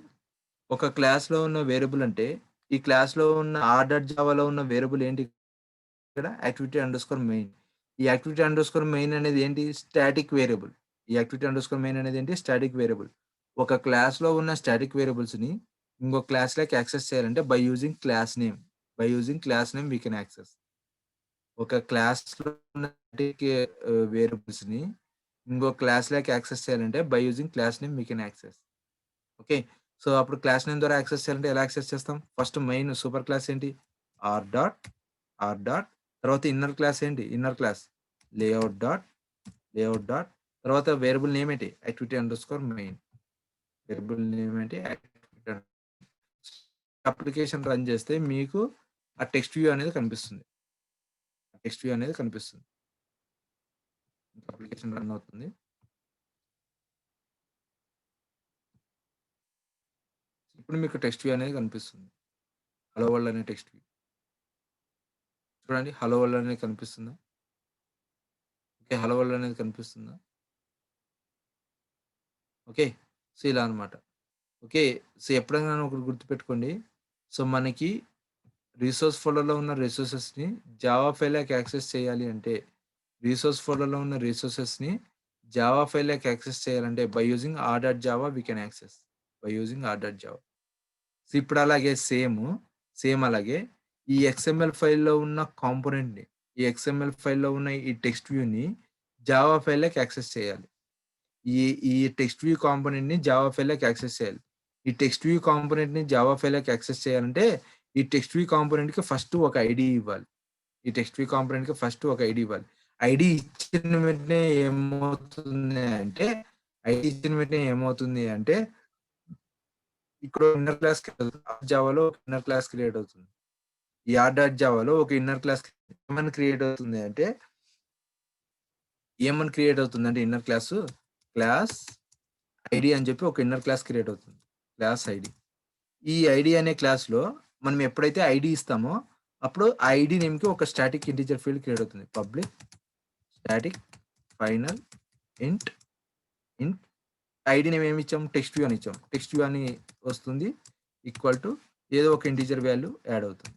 ఒక క్లాస్‌లో ఉన్న వేరియబుల్ అంటే ఈ క్లాస్‌లో ఉన్న r.javaలో ఉన్న వేరియబుల్ ఏంటి? ఇక్కడ యాక్టివిటీ అండర్‌స్కోర్ మెయిన్. ఈ యాక్టివిటీ అండర్‌స్కోర్ మెయిన్ అనేది ఏంటి? Static variable. ఈ యాక్టివిటీ అండర్‌స్కోర్ మెయిన్ అనేది ఏంటి? Static variable. ఒక క్లాస్‌లో ఉన్న స్టాటిక్ వేరియబుల్స్‌ని ఇంకో క్లాస్‌లోకి యాక్సెస్ చేయాలంటే by using class name. We can access. ఒక క్లాస్‌లో ఉన్న స్టాటిక్ వేరియబుల్స్‌ని ఇంకో క్లాస్‌లోకి యాక్సెస్ చేయాలంటే by using class name we can access. Okay. So, అప్పుడు క్లాస్ నేమ్ ద్వారా యాక్సెస్ చేయాలంటే ఎలా యాక్సెస్ చేస్తాం? ఫస్ట్ మెయిన్ సూపర్ క్లాస్ ఏంటి? ఆర్ డాట్, ఆర్ డాట్ తర్వాత ఇన్నర్ క్లాస్ ఏంటి? Inner class layout dot, layout dot తర్వాత వేరియబుల్ నేమ్ ఏంటి? Activity underscore main. Variable name ఏంటి? యాక్టివిటీ అప్లికేషన్ రన్ చేస్తే మీకు ఆ టెక్స్ట్ వ్యూ అనేది కనిపిస్తుంది. టెక్స్ట్ వ్యూ అనేది కనిపిస్తుంది. అప్లికేషన్ రన్ అవుతుంది. ఇప్పుడు మీకు టెక్స్ట్ వ్యూ అనేది కనిపిస్తుంది. హలో వరల్డ్ అనే టెక్స్ట్ వ్యూ. చూడండి హలో వరల్డ్ అనేది కనిపిస్తుందా? ఓకే. హలో వరల్డ్ అనేది కనిపిస్తుందా? ఓకే. సో, ఇలా అన్నమాట. ఓకే. సో, ఎప్పుడైనా ఒకటి గుర్తుపెట్టుకోండి. సో, మనకి రిసోర్స్ ఫోల్డర్‌లో ఉన్న రిసోర్సెస్‌ని జావా ఫైల్‌లోకి యాక్సెస్ చేయాలి అంటే, రిసోర్స్ ఫోల్డర్‌లో ఉన్న రిసోర్సెస్‌ని జావా ఫైల్లోకి యాక్సెస్ చేయాలంటే by using r.java we can access by using r.java. So ఇప్పుడు అలాగే సేమ్ అలాగే ఈ ఎక్స్ఎంఎల్ ఫైల్‌లో ఉన్న కాంపోనెంట్‌ని, ఈ ఎక్స్ఎంఎల్ ఫైల్‌లో ఉన్న ఈ టెక్స్ట్ వ్యూని జావా ఫైల్‌లోకి యాక్సెస్ చేయాలి. ఈ ఈ టెక్స్ట్ వ్యూ కాంపోనెంట్‌ని జావా ఫైల్‌లోకి యాక్సెస్ చేయాలి. ఈ టెక్స్ట్ వ్యూ కాంపోనెంట్‌ని జావా ఫైల్‌లోకి యాక్సెస్ చేయాలంటే ఈ టెక్స్ట్ వ్యూ కాంపోనెంట్‌కి ఫస్ట్ ఒక ఐడీ ఇవ్వాలి. ఈ టెక్స్ట్ వ్యూ కాంపోనెంట్‌కి ఫస్ట్ ఒక ఐడీ ఇవ్వాలి. ఐడీ ఇచ్చిన వెంటనే ఏమవుతుంది అంటే ఇక్కడ ఇన్నర్ క్లాస్ జావాలో ఒక ఇన్నర్ క్లాస్ క్రియేట్ అవుతుంది. ఈ r.javaలో ఒక ఇన్నర్ క్లాస్ ఏమని క్రియేట్ అవుతుంది అంటే ఇన్నర్ క్లాస్ ఐడీ అని చెప్పి ఒక ఇన్నర్ క్లాస్ క్రియేట్ అవుతుంది. Class ID. ఈ ఐడీ అనే క్లాస్‌లో మనం ఎప్పుడైతే ఐడీ ఇస్తామో అప్పుడు ఆ ఐడీ నేమ్‌కి ఒక స్టాటిక్ ఇంటిజర్ ఫీల్డ్ క్రియేట్ అవుతుంది. పబ్లిక్ స్టాటిక్ ఫైనల్ ఇంట్ ఐడీ నేమ్ ఏమి ఇచ్చాం? టెక్స్ట్ వ్యూ అని ఇచ్చాం. టెక్స్ట్ వ్యూ అని వస్తుంది. ఈక్వల్ టు ఏదో ఒక ఇంటిజర్ వాల్యూ యాడ్ అవుతుంది.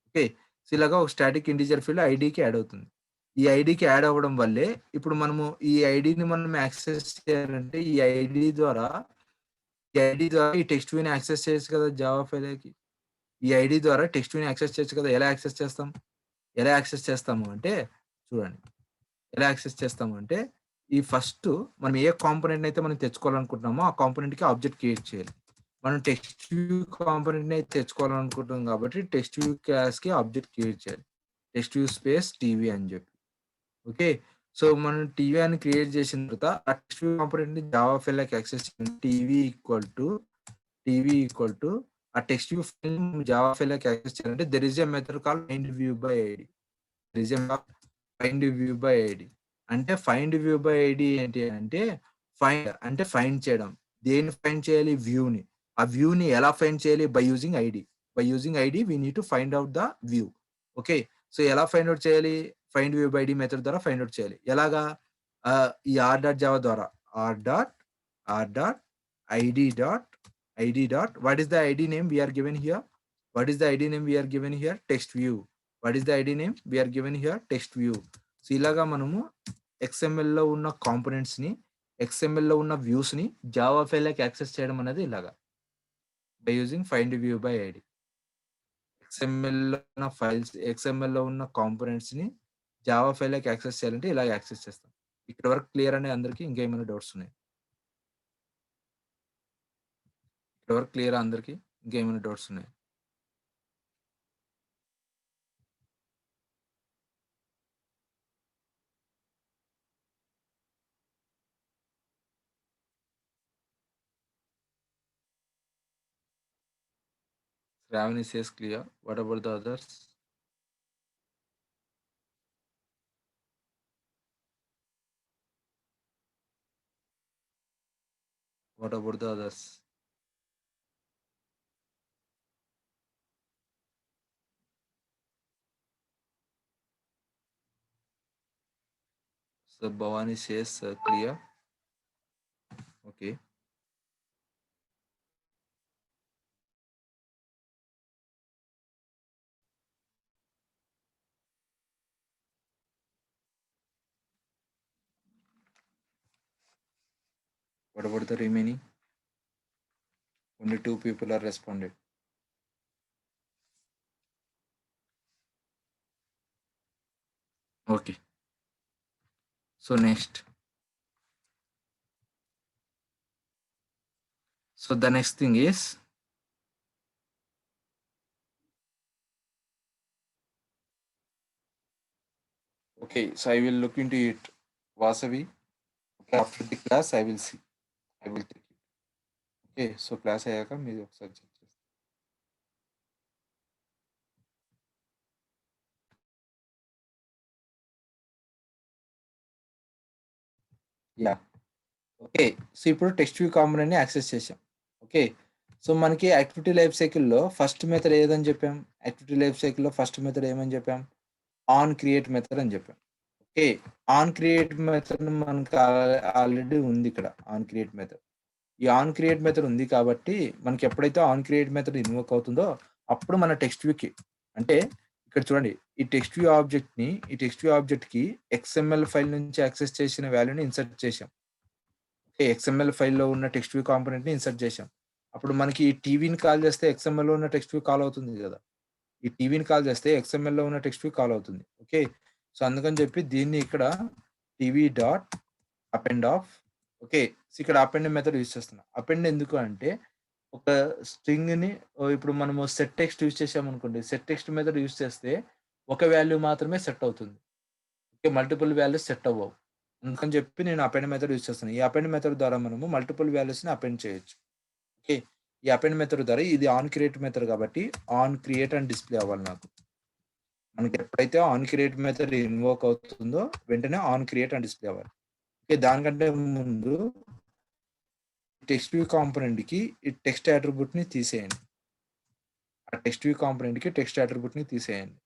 ఓకే. సో ఇలాగా ఒక స్టాటిక్ ఇంటిజర్ ఫీల్డ్ ఐడీకి యాడ్ అవుతుంది. ఈ ఐడీకి యాడ్ అవ్వడం వల్లే ఇప్పుడు మనము ఈ ఐడీని మనం యాక్సెస్ చేయాలంటే ఈ ఐడీ ద్వారా ఈ టెక్స్ట్ వ్యూని యాక్సెస్ చేయొచ్చు కదా జావా ఫైల్‌లోకి. ఈ ఐడీ ద్వారా టెక్స్ట్ వ్యూని యాక్సెస్ చేయొచ్చు కదా! ఎలా యాక్సెస్ చేస్తాం? ఎలా యాక్సెస్ చేస్తాము అంటే చూడండి. ఎలా యాక్సెస్ చేస్తాము అంటే ఈ ఫస్ట్ మనం ఏ కాంపోనెంట్ అయితే మనం తెచ్చుకోవాలనుకుంటున్నామో ఆ కాంపోనెంట్‌కి ఆబ్జెక్ట్ క్రియేట్ చేయాలి. మనం టెక్స్ట్ వ్యూ కాంపోనెంట్‌ని అయితే తెచ్చుకోవాలనుకుంటున్నాం కాబట్టి టెక్స్ట్ వ్యూ క్లాస్‌కి ఆబ్జెక్ట్ క్రియేట్ చేయాలి. టెక్స్ట్ వ్యూ స్పేస్ టీవీ అని చెప్పి. ఓకే. సో మనం టీవీ అని క్రియేట్ చేసిన తర్వాత ఆ టెక్స్ట్ వ్యూ కాంపోనెంట్‌ని జావా ఫైల్‌లోకి యాక్సెస్ చేయాలి. టీవీ ఈక్వల్ టు ఆ టెక్స్ట్ వ్యూ ఫైల్‌ని జావా ఫైల్‌లోకి యాక్సెస్ చేయాలంటే there is a method called find view by ID. There is a find view by ID. అంటే ఫైండ్ వ్యూ బై ఐడీ ఏంటి అంటే ఫైండ్ చేయడం. దేన్ని ఫైండ్ చేయాలి? వ్యూని. ఆ వ్యూని ఎలా ఫైండ్ చేయాలి? By using ID. By using ID we need to find out the view. Okay. So ఎలా ఫైండ్ ఔట్ చేయాలి? Find view by ID method ద్వారా ఫైండ్ ఔట్ చేయాలి. ఎలాగా? ఈ r.java ద్వారా r dot r dot ID dot ID dot what is the ID name we are given here? What is the ID name we are given here? Text view. What is the ID name we are given here? Text view. So ఇలాగా మనము ఎక్స్ఎంఎల్‌లో ఉన్న కాంపోనెంట్స్‌ని, ఎక్స్ఎంఎల్‌లో ఉన్న వ్యూస్‌ని Java ఫైల్‌లోకి access చేయడం అనేది ఇలాగా. By using find view by ID. ఎక్స్ఎంఎల్‌లో ఉన్న కాంపోనెంట్స్‌ని జావా ఫైల్‌లోకి యాక్సెస్ చేయాలంటే ఇలా యాక్సెస్ చేస్తాం. ఇక్కడి వరకు క్లియర్ అండి అందరికి? ఇంకేమైనా డౌట్స్ ఉన్నాయా? ఇక్కడి వరకు క్లియరా అందరికి? ఇంకేమైనా డౌట్స్ ఉన్నాయా? Ravani says clear. What about the others? What about the others? So Bhavani says clear. Okay. What about the remaining? Only 2 people are responded. Okay. So next. So the next thing is okay. So I will look into it. Vasavi. Okay, after the class, I will see. I will check it. Okay. So class అయ్యాక మీరు ఒకసారి check చేస్తారు. Yeah. Okay. So ఇప్పుడు text view కాంపోనెంట్‌ని access చేసాం. Okay. So మనకి activity life సైకిల్‌లో first method ఏదని చెప్పాం? యాక్టివిటీ లైఫ్ సైకిల్‌లో ఫస్ట్ మెథడ్ ఏమని చెప్పాం? ఆన్ క్రియేట్ మెథడ్ అని చెప్పాం. ఓకే. ఆన్ క్రియేట్ మెథడ్ మనకు ఆల్రెడీ ఉంది ఇక్కడ. On create method. ఈ ఆన్ క్రియేట్ మెథడ్ ఉంది కాబట్టి మనకి ఎప్పుడైతే ఆన్ క్రియేట్ మెథడ్ ఇన్వోక్ అవుతుందో అప్పుడు మన టెక్స్ట్ వ్యూకి అంటే ఇక్కడ చూడండి. ఈ టెక్స్ట్ వ్యూ ఆబ్జెక్ట్‌కి ఎక్స్ఎంఎల్ ఫైల్ నుంచి యాక్సెస్ చేసిన వాల్యూని ఇన్సర్ట్ చేశాం. ఓకే. ఎక్స్ఎంఎల్ ఫైల్‌లో ఉన్న టెక్స్ట్ వ్యూ కాంపోనెంట్‌ని ఇన్సర్ట్ చేశాం. అప్పుడు మనకి ఈ టీవీని కాల్ చేస్తే ఎక్స్ఎంఎల్‌లో ఉన్న టెక్స్ట్ వ్యూ కాల్ అవుతుంది గదా! ఈ టీవీని కాల్ చేస్తే ఎక్స్ఎంఎల్‌లో ఉన్న టెక్స్ట్ వ్యూ కాల్ అవుతుంది. ఓకే. సో, అందుకని చెప్పి దీన్ని ఇక్కడ TV dot append of okay. So, ఇక్కడ అపెండ్ మెథడ్ యూజ్ చేస్తున్నా. అపెండ్ ఎందుకు అంటే ఒక స్ట్రింగ్‌ని ఇప్పుడు మనము సెట్ టెక్స్ట్ యూజ్ చేసామనుకోండి. సెట్ టెక్స్ట్ మెథడ్ యూజ్ చేస్తే ఒక వాల్యూ మాత్రమే సెట్ అవుతుంది. ఓకే. మల్టిపుల్ వాల్యూస్ సెట్ అవ్వవు. అందుకని చెప్పి నేను అపెండ్ మెథడ్ యూజ్ చేస్తున్నాను. ఈ అపెండ్ మెథడ్ ద్వారా మనము మల్టిపుల్ వాల్యూస్‌ని అపెండ్ చేయొచ్చు. ఓకే. ఈ అపెండ్ మెథడ్ ద్వారా ఇది ఆన్ క్రియేట్ మెథడ్ కాబట్టి ఆన్ క్రియేట్ అని డిస్‌ప్లే అవ్వాలి నాకు. మనకి ఎప్పుడైతే ఆన్ క్రియేట్ మెథడ్ ఇన్వోక్ అవుతుందో వెంటనే ఆన్ క్రియేట్ అని డిస్‌ప్లే అవ్వాలి. ఓకే. దానికంటే ముందు టెక్స్ట్ వ్యూ కాంపోనెంట్‌కి ఈ టెక్స్ట్ అట్రిబ్యూట్‌ని తీసేయండి. ఆ టెక్స్ట్ వ్యూ కాంపోనెంట్‌కి టెక్స్ట్ అట్రిబ్యూట్‌ని తీసేయండి.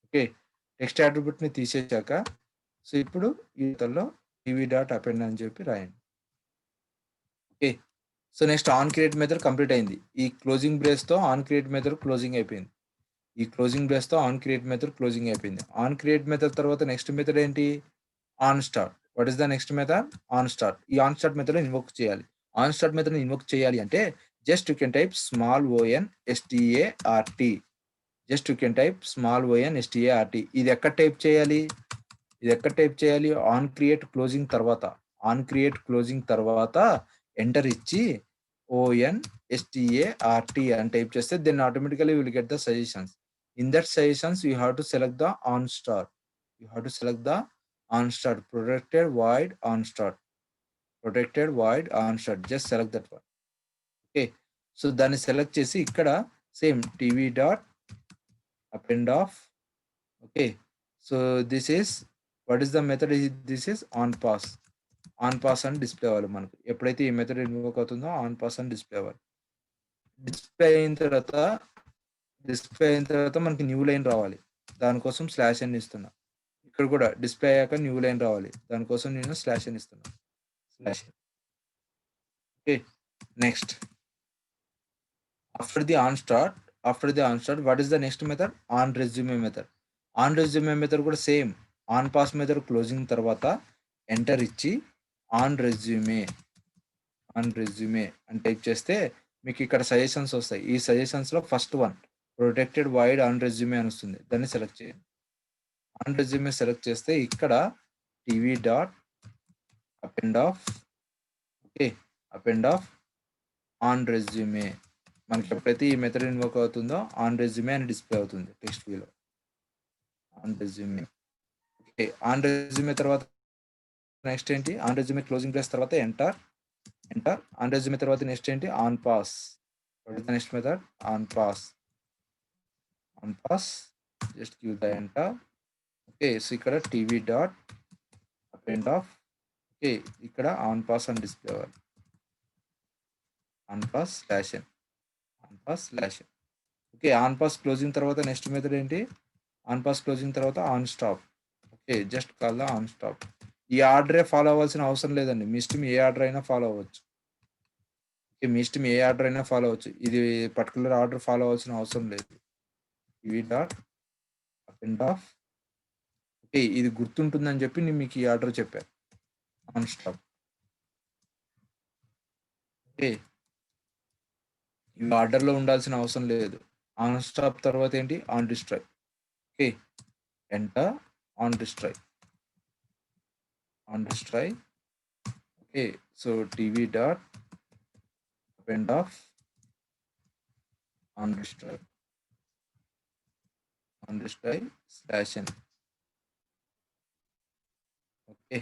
ఓకే. టెక్స్ట్ అట్రిబ్యూట్‌ని తీసేసాక సో, ఇప్పుడు ఈతల్లో టీవీ డాట్ అపెండ్ అని చెప్పి రాయండి. Okay. So, next on create method complete అయింది. ఈ క్లోజింగ్ బ్రేస్‌తో ఆన్ క్రియేట్ మెథడ్ క్లోజింగ్ అయిపోయింది. ఈ క్లోజింగ్ బ్రేస్‌తో ఆన్ క్రియేట్ మెథడ్ క్లోజింగ్ అయిపోయింది. ఆన్ క్రియేట్ మెథడ్ తర్వాత నెక్స్ట్ మెథడ్ ఏంటి? On start. What is the next method? On start. ఈ ఆన్ స్టార్ట్ మెథడ్‌ని ఇన్వోక్ చేయాలి. ఆన్ స్టార్ట్ మెథడ్‌ని ఇన్వోక్ చేయాలి అంటే just you can type small O N S T A R T. Just you can type small O N S T A R T. ఇది ఎక్కడ type చేయాలి? ఇది ఎక్కడ టైప్ చేయాలి? ఆన్ క్రియేట్ క్లోజింగ్ తర్వాత. ఆన్ క్రియేట్ క్లోజింగ్ తర్వాత ఎంటర్ ఇచ్చి ఓఎన్ ఎస్టీఏఆర్‌టీ అని టైప్ చేస్తే then automatically you will get the suggestions. In that suggestions you have to select the on star. You have to select the on start. Protected void on start. Protected void on start. Just select that one. Okay. So, దాన్ని select చేసి ఇక్కడ same TV dot append of okay. So, this is what is the method this is on pause. On pass అని display అవ్వాలి మనకు. ఎప్పుడైతే ఈ method invoke అవుతుందో on pass అని డిస్‌ప్లే అవ్వాలి. డిస్‌ప్లే అయిన తర్వాత డిస్‌ప్లే అయిన తర్వాత మనకి న్యూ లైన్ రావాలి. దానికోసం స్లాష్ ఎన్ ఇస్తున్నా. ఇక్కడ కూడా డిస్‌ప్లే అయ్యాక న్యూ లైన్ రావాలి. దానికోసం నేను స్లాష్ ఎన్ ఇస్తున్నా. Slash N. Okay. Next after the on start what is the next method? On resume method. On resume method కూడా same. On pause method closing తర్వాత ఎంటర్ ఇచ్చి ఆన్ రెజ్యూమే అని type చేస్తే మీకు ఇక్కడ సజెషన్స్ వస్తాయి. ఈ సజెషన్స్‌లో first one protected void on resume అని వస్తుంది. దాన్ని సెలెక్ట్ చేయండి. ఆన్ రెజ్యూమే సెలెక్ట్ చేస్తే ఇక్కడ TV dot append of okay. Append of on resume. మనకి ఎప్పుడైతే ఈ మెథడ్ ఇన్వోక్ అవుతుందో ఆన్ రెజ్యూమే అని డిస్‌ప్లే అవుతుంది టెక్స్ట్ వ్యూలో. On resume. Okay. On resume తర్వాత నెక్స్ట్ ఏంటి? ఆన్ రెజ్యూమే క్లోజింగ్ బ్రేస్ తర్వాత ఎంటర్. ఆన్ రెజ్యూమే తర్వాత నెక్స్ట్ ఏంటి? On pause. What is the next method? On pause. On pause. Just give the enter. Okay. So, ఇక్కడ TV dot append of okay. ఇక్కడ on pass అని display అవ్వాలి. On pause slash n. On pause slash N. Okay. On pause closing తర్వాత next method ఏంటి? On pause closing తర్వాత on stop. Okay. Just call the on stop. ఈ ఆర్డరే follow అవ్వాల్సిన అవసరం లేదండి. మీ ఇష్టం ఏ ఆర్డర్ అయినా ఫాలో అవ్వచ్చు. ఓకే. మీ ఇష్టం ఏ ఆర్డర్ అయినా ఫాలో అవ్వచ్చు. ఇది పర్టిక్యులర్ ఆర్డర్ ఫాలో అవ్వాల్సిన అవసరం లేదు. TV dot append of okay. ఇది గుర్తుంటుందని చెప్పి నేను మీకు ఈ ఆర్డర్ చెప్పా. On stop. ఓకే. ఇవి ఆర్డర్‌లో ఉండాల్సిన అవసరం లేదు. ఆన్ స్టాప్ తర్వాత ఏంటి? On destroy. Okay. Enter on destroy. On destroy. Okay. So, TV dot append of on destroy. On destroy slash N. Okay.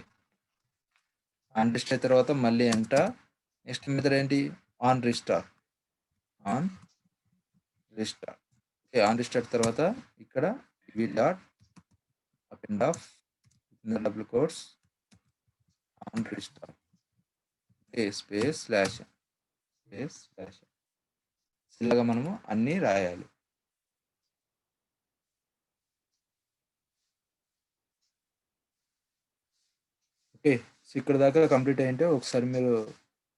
On destroy తర్వాత మళ్ళీ ఎంటర్. నెక్స్ట్ మెథడ్ ఏంటి? On restart. On restart. Okay. On restart తర్వాత ఇక్కడ TV dot append of double quotes on restart. Okay. Space slash n. Space slash n. ఇలాగ మనము అన్నీ రాయాలి. Okay. So, ఇక్కడి దాకా కంప్లీట్ అయ్యుంటే ఒకసారి మీరు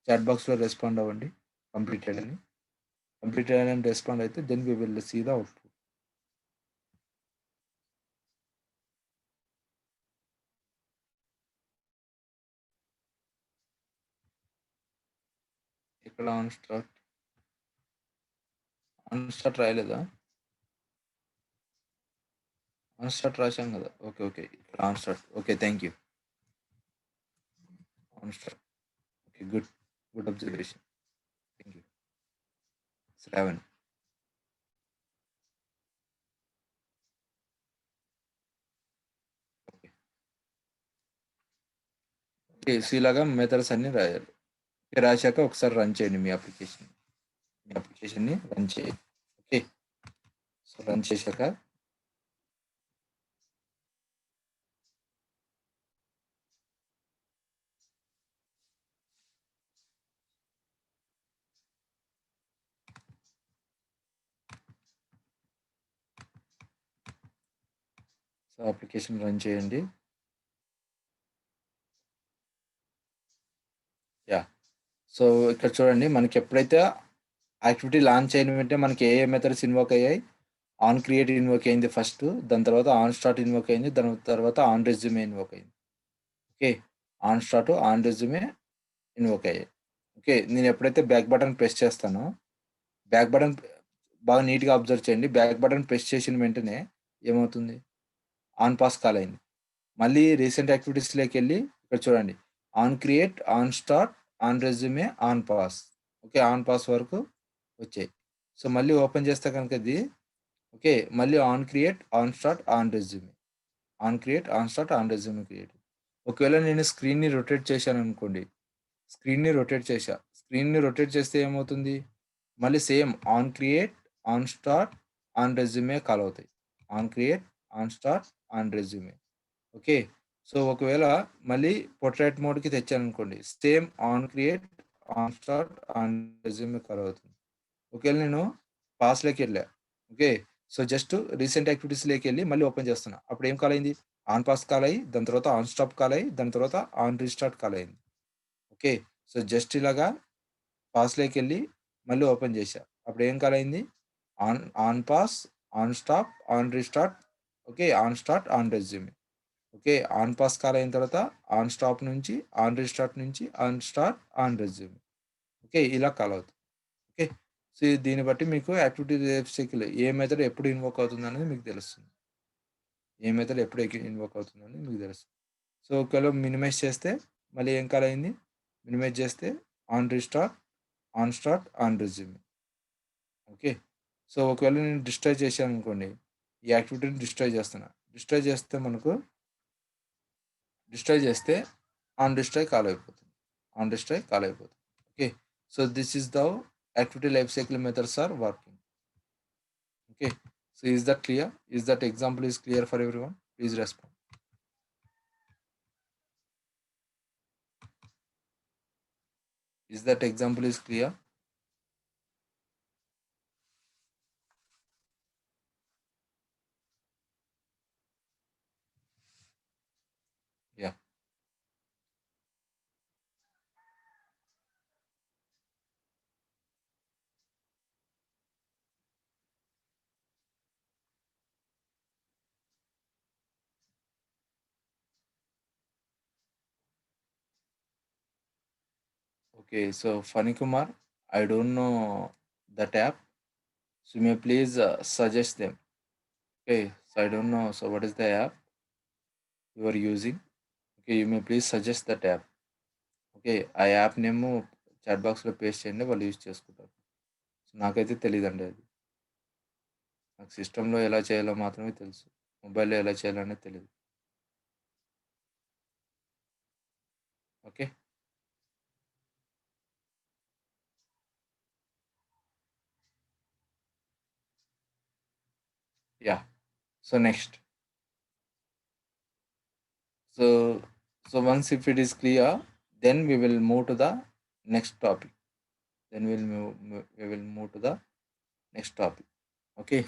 చాట్ బాక్స్‌లో రెస్పాండ్ అవ్వండి. కంప్లీటెడ్ అని. కంప్లీటెడ్ అని రెస్పాండ్ అయితే then we will see the output. ఇక్కడ ఆన్ స్టార్ట్ రాయలేదా? ఆన్ స్టార్ట్ రాశాం కదా. ఓకే ఓకే, ఇక్కడ on start. Okay, thank you. On start. Okay, good good observation. Thank you Shravan. Okay okay, so ఇలాగా methods అన్ని రాయాలి. ఓకే, రాశాక ఒకసారి రన్ చేయండి మీ అప్లికేషన్ని రన్ చేయండి. ఓకే, సో రన్ చేశాక సో అప్లికేషన్ రన్ చేయండి. యా, సో ఇక్కడ చూడండి, మనకి ఎప్పుడైతే యాక్టివిటీ లాంచ్ అయిన వెంటనే మనకి ఏ మెథడ్స్ ఇన్వోక్ అయ్యాయి? ఆన్ క్రియేట్ ఇన్వోక్ అయింది ఫస్ట్, దాని తర్వాత ఆన్ స్టార్ట్ ఇన్వోక్ అయింది, దాని తర్వాత ఆన్ రెజ్యూమే ఇన్వోక్ అయింది. Okay, on start, on resume invoke అయ్యాయి. ఓకే, నేను ఎప్పుడైతే బ్యాక్ బటన్ ప్రెస్ చేస్తానో, బ్యాక్ బటన్ బాగా నీట్గా అబ్జర్వ్ చేయండి. బ్యాక్ బటన్ ప్రెస్ చేసిన వెంటనే ఏమవుతుంది? ఆన్ పాస్ కాల్ అయింది. మళ్ళీ రీసెంట్ యాక్టివిటీస్లోకి వెళ్ళి ఇక్కడ చూడండి, on create, on start, on resume, on pass. Okay, on pass వరకు వచ్చాయి. సో మళ్ళీ ఓపెన్ చేస్తే కనుక ఇది ఓకే, మళ్ళీ on create, on start, on resume, on create, on start, on resume create. ఒకవేళ నేను స్క్రీన్ని రొటేట్ చేశాను అనుకోండి, స్క్రీన్ని రొటేట్ చేస్తే ఏమవుతుంది? మళ్ళీ same on create, on start, on resume call అవుతాయి. On create, on start, on resume. Okay, so ఒకవేళ మళ్ళీ పోర్ట్రేట్ మోడ్కి తెచ్చాననుకోండి, same on create, on start, on resume call అవుతుంది. ఒకవేళ నేను పాస్లోకి వెళ్ళా, ఓకే, సో జస్ట్ రీసెంట్ యాక్టివిటీస్లోకి వెళ్ళి మళ్ళీ ఓపెన్ చేస్తున్నా, అప్పుడు ఏం కాల్ అయింది? ఆన్ పాస్ కాల్ అయ్యి, దాని తర్వాత ఆన్ స్టాప్ కాల్ అయ్యి, దాని తర్వాత ఆన్ రీస్టార్ట్ కాల్ అయింది. ఓకే, సో జస్ట్ ఇలాగా పాస్లోకి వెళ్ళి మళ్ళీ ఓపెన్ చేశా, అప్పుడు ఏం కాల్ అయింది? On on pause, on stop, on restart, okay, on start, on resume. Okay, on pass call అయిన తర్వాత ఆన్ స్టాప్ నుంచి, ఆన్ రీస్టార్ట్ నుంచి, on start, on resume. Okay, ఇలా కాల్ అవుతుంది. ఓకే, సో దీన్ని బట్టి మీకు యాక్టివిటీ లైఫ్ సైకిల్ ఏ method ఎప్పుడు ఇన్వోక్ అవుతుంది అనేది మీకు తెలుస్తుంది. ఏ మెథడ్ ఎప్పుడు ఇన్వోక్ అవుతుంది అనేది మీకు తెలుస్తుంది. సో ఒకవేళ మినిమైజ్ చేస్తే మళ్ళీ ఏం కాల్ అయింది? మినిమైజ్ చేస్తే on restart, on start, on resume. Okay, so ఒకవేళ నేను డిస్ట్రాయ్ చేశాను అనుకోండి, ఈ యాక్టివిటీని డిస్ట్రాయ్ చేస్తున్నా, డిస్ట్రాయ్ చేస్తే ఆన్ డిస్ట్రాయ్ కాల్ అయిపోతుంది, okay, so this is the activity life cycle methods are working. Okay, so is that clear? Is that example is clear for everyone? Please respond. Is that example is clear? Yeah. Okay, so Funny Kumar, I don't know that app. So you may please suggest them. Okay, so I don't know. So what is the app you are using? Okay, you may please suggest that app. Okay, ఆ app name chat బాక్స్లో paste చేయండి, వాళ్ళు use చేసుకుంటారు. So నాకైతే తెలియదండి అది. నాకు సిస్టంలో ఎలా చేయాలో మాత్రమే తెలుసు, మొబైల్లో ఎలా చేయాలో అనేది తెలియదు. Okay, yeah, so next. So, once if it is clear, then we will move to the next topic. We will move to the next topic. Okay.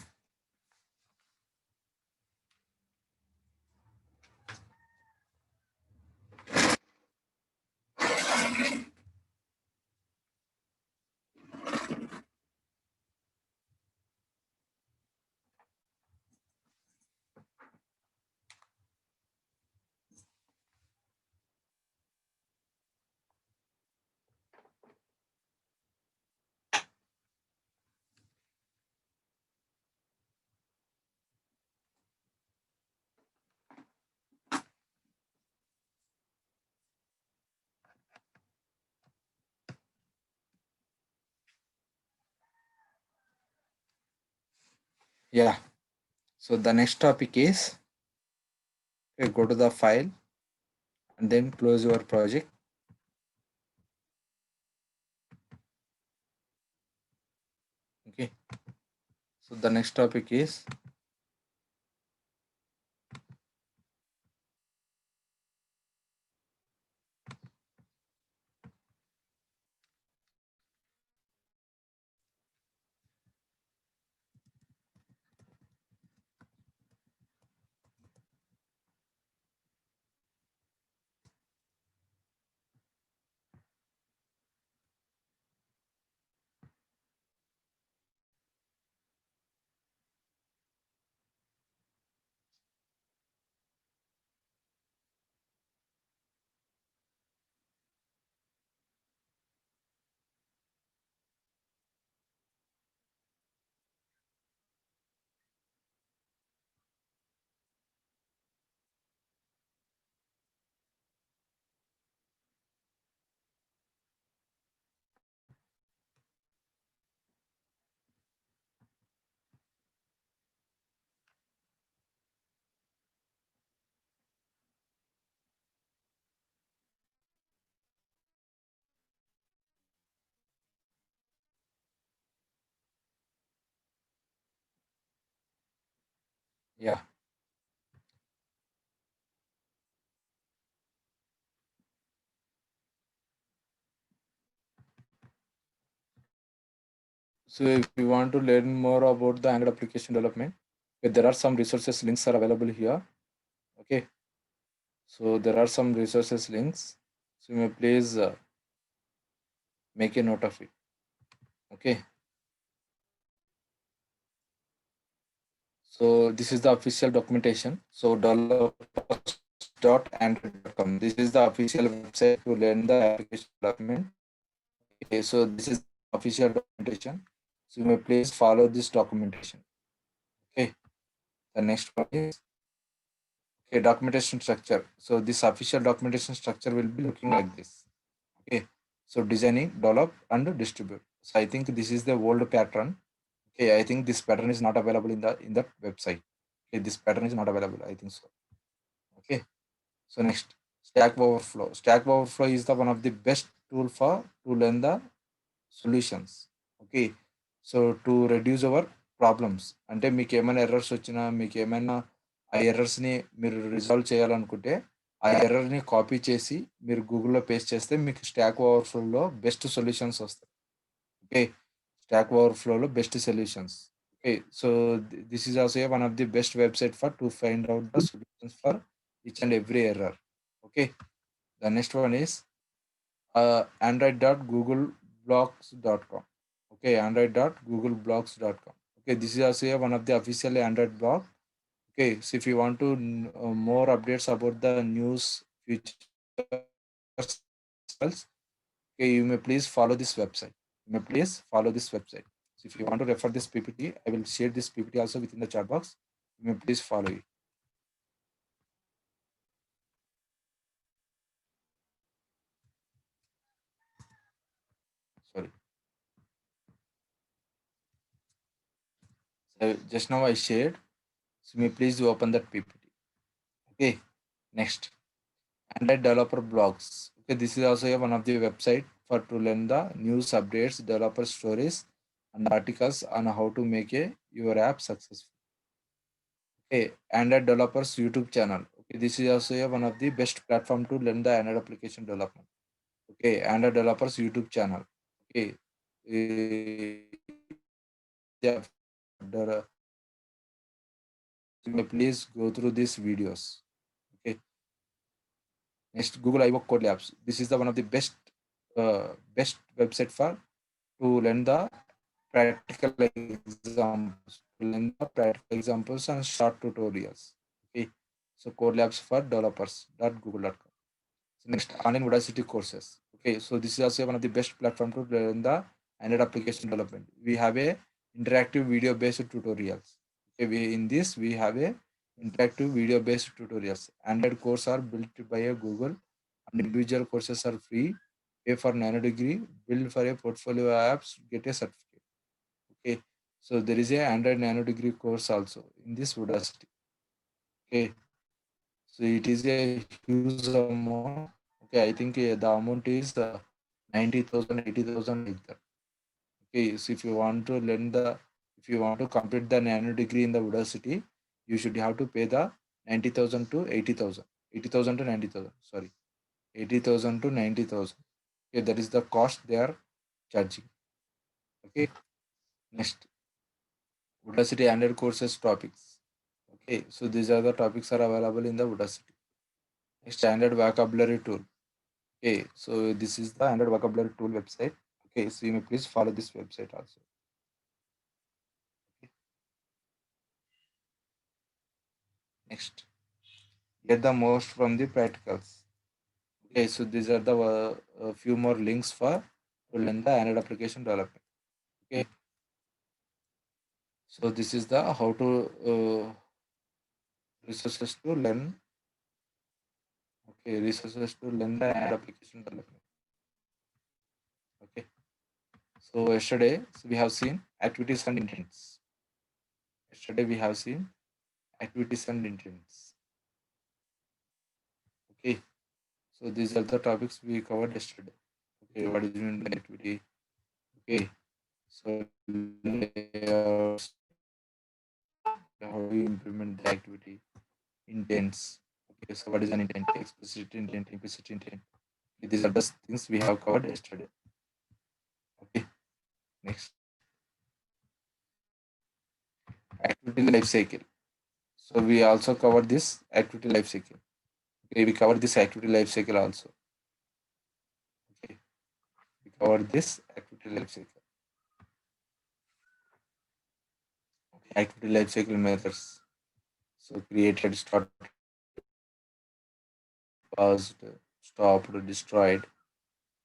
Yeah. So the next topic is, okay, go to the file and then close your project. Okay. So the next topic is, yeah. So if you want to learn more about the Android application development, okay, there are some resources links are available here. Okay. So there are some resources links. So you may please make a note of it. Okay. So this is the official documentation. So developers.android.com. This is the official website to learn the application development. Okay, so this is official documentation. So you may please follow this documentation. Okay. The next one is, okay, documentation structure. So this official documentation structure will be looking like this. Okay. So designing, develop, and distribute. So I think this is the old pattern. Okay, I think this pattern is not available in the website. Okay, this pattern is not available. I think so. Okay. So next, Stack Overflow. Stack Overflow is the one of the best tool for to learn the solutions. Okay. So to reduce our problems అంటే మీకు ఏమైనా errors వచ్చినా మీకు ఏమైనా ఆ ఎర్రర్స్ని మీరు resolve చేయాలనుకుంటే ఆ ఎర్రర్ని కాపీ చేసి మీరు గూగుల్లో పేస్ట్ చేస్తే మీకు స్టాక్ ఓవర్ఫ్లోలో బెస్ట్ సొల్యూషన్స్ వస్తాయి. ఓకే, స్టాక్ ఓవర్ఫ్లోలో best solutions. Okay, so this is also one of the best website for to find out the solutions for each and every error. Okay, the next one is android.googleblocks.com. Okay, android.googleblocks.com. Okay, this is also one of the official Android blog. Okay, so if you want to more updates about the news features, okay, you may please follow this website. You may please follow this website. So if you want to refer this PPT, I will share this PPT also within the chat box. You may please follow it. Sorry. So just now I shared. So you may please open that PPT. Okay. Next, Android developer blogs. Okay, this is also one of the website for to learn the news updates, developer stories, and articles on how to make your app successful. Okay, Android developers YouTube channel. Okay, this is also one of the best platform to learn the Android application development. Okay, Android developers YouTube channel. Okay, yeah, you may please go through these videos. Okay, next, Google I/O Code Labs. This is the one of the best website for to learn the practical examples, and short tutorials. Okay, so Code Labs for developers. Google.com. So next, online Udacity courses. Okay, so this is also one of the best platform to learn the Android application development. We have a interactive video based tutorials. Okay, in this we have a interactive video based tutorials. Android courses are built by a Google, and individual courses are free. Pay for 9 degree, build for a portfolio apps, get a certificate. Okay, So there is a 100 nanodegree course also in this Udacity. Okay, so it is a huge amount. Okay, I think the amount is 90,000, 80,000 like that. Okay, so if you want to learn if you want to complete the nano degree in the Udacity, you should have to pay the 90,000 to 80,000, 80,000 to 90,000. Sorry, 80,000 to 90,000. Okay, that is the cost they are charging. Okay, next Udacity 100 courses topics. Okay, so these are the topics are available in the Udacity. Next, standard vocabulary tool. Okay, so this is the standard vocabulary tool website. Okay, so you may please follow this website also. Okay. Next, get the most from the practicals. Okay, so these are the few more links for to learn the Android application development. Okay, so this is the how to resources to learn. Okay, resources to learn the Android application development. Okay, so yesterday we have seen activities and intents. Yesterday we have seen activities and intents. Okay, so these are the topics we covered yesterday. Okay, what is meant by activity? Okay, so layouts, how do you implement the activity? Intents. Okay, so what is an intent? Explicit intent, implicit intent. Okay, these are the things we have covered yesterday. Okay, next activity life cycle. So we also covered this activity life cycle. Okay, we covered this activity life cycle also. Okay, we covered this activity life cycle. Okay, activity life cycle methods. So created, started, paused, stopped, destroyed.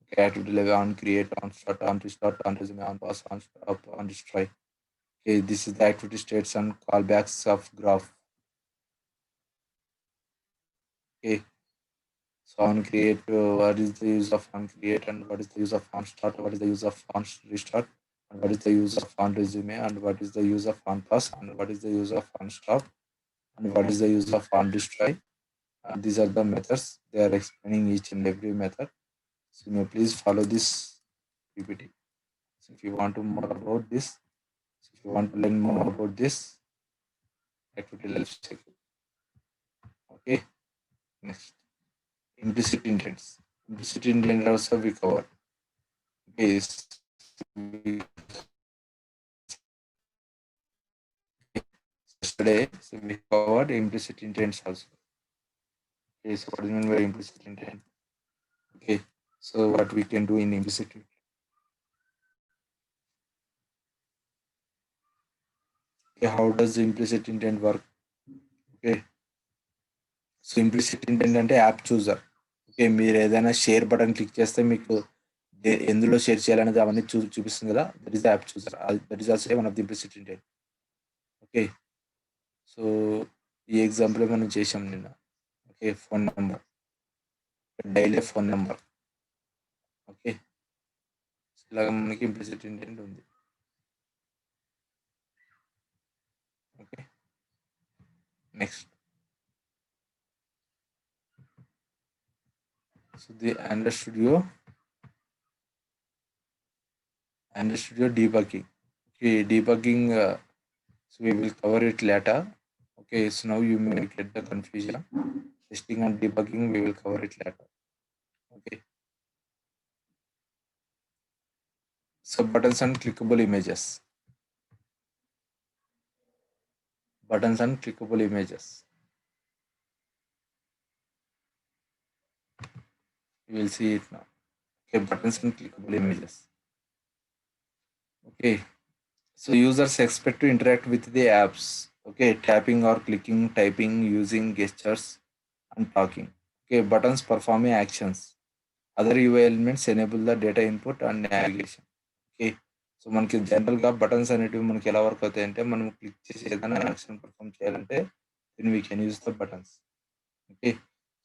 Okay, activity level on create, on start, on restart, on resume, on pause, on stop, on destroy. Okay, this is the activity states and callbacks of graph. Okay, so on create, what is the use of on create and what is the use of on start, what is the use of on restart, and what is the use of on resume, and what is the use of on pause, and what is the use of on stop, and what is the use of on destroy. And these are the methods. They are explaining each and every method. So you may please follow this PPT. So if you want to more about this, so if you want to learn more about this activity life cycle. Okay, next implicit intents. Implicit intent also we covered. Okay, yesterday so we covered implicit intents also. Okay, so what do you mean by implicit intent? Okay, so what we can do in implicit intent. Okay, how does the implicit intent work? Okay, so implicit intent అంటే app చూజర్. Okay, మీరు ఏదైనా share button click చేస్తే మీకు ఎందులో share చేయాలనేది అవన్నీ చూపిస్తుంది కదా, that is the app chooser. That is also one of the implicit intent. Okay, so ఈ ఎగ్జాంపుల్ మనం చేసాం నిన్న. Okay, phone number, daily phone number. Okay, ఇలాగ మనకి ఇంప్లిసిట్ ఇంటెంట్ ఉంది. Okay, next so the Android Studio debugging. Okay, debugging, so we will cover it later. Okay, so now you may get the confusion. Testing and debugging, we will cover it later. Okay, so buttons and clickable images. Buttons and clickable images. You will see it now. Okay, buttons and clickable images. Okay, so users expect to interact with the apps. Okay, tapping or clicking, typing, using gestures, and talking. Okay, buttons performing actions. Other UI elements enable the data input and navigation. Okay, so మనకి జనరల్గా buttons అనేటివి మనకి ఎలా work అవుతాయి అంటే, మనం click చేసి ఏదైనా యాక్షన్ పర్ఫామ్ చేయాలంటే then we can use the buttons. Okay,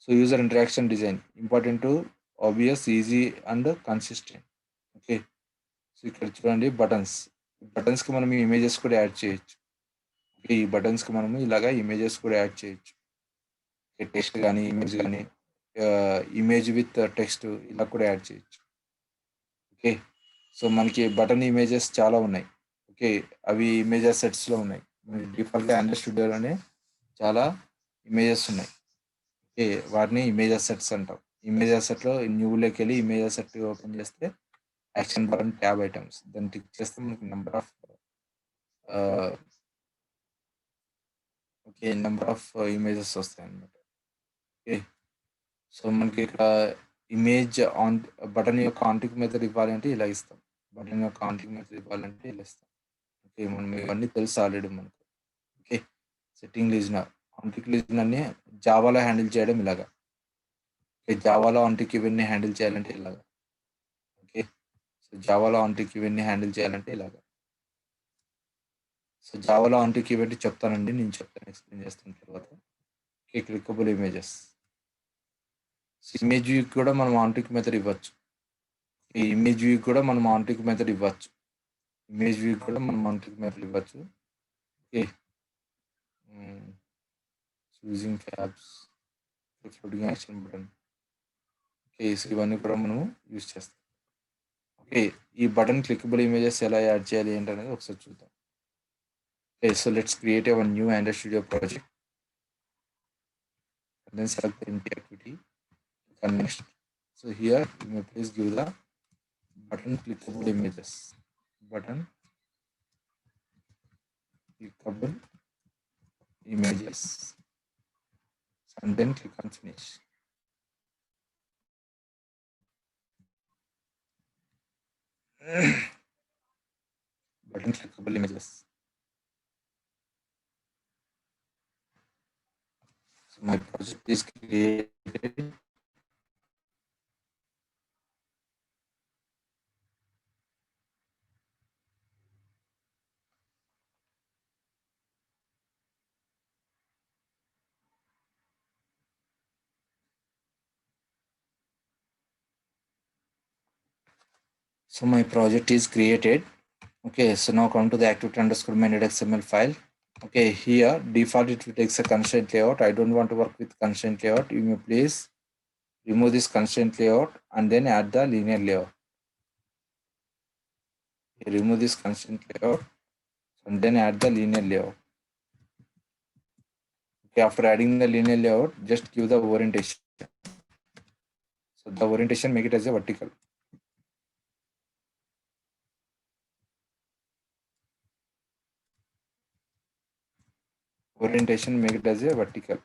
so user interaction design important to obvious, easy and consistent. Okay, so ఇక్కడ చూడండి బటన్స్. బటన్స్‌కి మనం ఇమేజెస్ కూడా యాడ్ చేయొచ్చు. ఈ బటన్స్‌కి మనము ఇలాగా ఇమేజెస్ కూడా యాడ్ చేయొచ్చు. టెక్స్ట్ గానీ, ఇమేజ్ గానీ, ఇమేజ్ విత్ టెక్స్ట్ ఇలా కూడా యాడ్ చేయొచ్చు. ఓకే. సో, మనకి బటన్ ఇమేజెస్ చాలా ఉన్నాయి. ఓకే. అవి ఇమేజెస్ సెట్స్‌లో ఉన్నాయి. డిఫాల్ట్‌గా ఆండ్రాయిడ్ స్టూడియోలోనే చాలా ఇమేజెస్ ఉన్నాయి. ఓకే. వాటిని ఇమేజెస్ సెట్స్ అంటాం. ఇమేజెస్ సెట్‌లో న్యూలోకెళ్ళి ఇమేజెస్ సెట్ ఓపెన్ చేస్తే యాక్షన్ బటన్ ట్యాబ్ ఐటెమ్స్. దాన్ని టిక్ చేస్తే మనకి నంబర్ ఆఫ్ ఆహ్, ఓకే. నంబర్ ఆఫ్ ఇమేజెస్ వస్తాయన్నమాట. ఓకే. సో, మనకి ఇక్కడ ఇమేజ్ ఆన్ బటన్ యొక్క ఆన్ టిక్ మెథడ్ ఇవ్వాలంటే ఇలా ఇస్తాం. బటన్ యొక్క ఆన్ టిక్ మెథడ్ ఇవ్వాలంటే ఇలా ఇస్తాం. ఓకే. మనం ఇవన్నీ తెలుసు ఆల్రెడీ మనకు. Okay. Setting listener, on tick లిజనర్‌ని జావాలో హ్యాండిల్ చేయడం ఇలాగా. ఓకే. జావాలో ఆన్ టిక్ ఇవన్నీ హ్యాండిల్ చేయాలంటే ఇలాగా. ఓకే. సో, జావాలో ఆన్ టిక్ ఇవన్నీ హ్యాండిల్ చేయాలంటే ఇలాగా. సో, జావాలో ఆన్ టిక్ ఇవన్నీ చెప్తానండి. నేను చెప్తాను, ఎక్స్‌ప్లెయిన్ చేస్తాను తర్వాత. ఓకే. Clickable images. ఇమేజ్ వ్యూకి కూడా మనం ఆన్ టిక్ మెథడ్ ఇవ్వచ్చు. ఈ ఇమేజ్ వ్యూకి కూడా మనం ఆన్ టిక్ మెథడ్ ఇవ్వచ్చు. ఇమేజ్ వ్యూ కూడా మనం ఆన్ టిక్ మెథడ్ ఇవ్వచ్చు. ఓకే. హ్మ్. Choosing tabs, floating action button. Okay. So, ఇవన్నీ కూడా మనము యూజ్ చేస్తాం. ఓకే. ఈ బటన్ క్లికబుల్ ఇమేజెస్ ఎలా యాడ్ చేయాలి ఏంటనేది ఒకసారి చూద్దాం. Okay. So, let's create a one new Android Studio project and then select the empty activity. Click on next. So, here you may please give the button clickable images. Button clickable images and then click on finish. Button clickable images. So my project is created. So my project is created. Okay, so now come to the activity underscore main.xml file. Okay, here default it takes a constraint layout. I don't want to work with constraint layout. You may please remove this constraint layout and then add the linear layout. Remove this constraint layout and then add the linear layout. Okay, after adding the linear layout, just give the orientation. So the orientation, make it as a vertical. Orientation, make it as a vertical.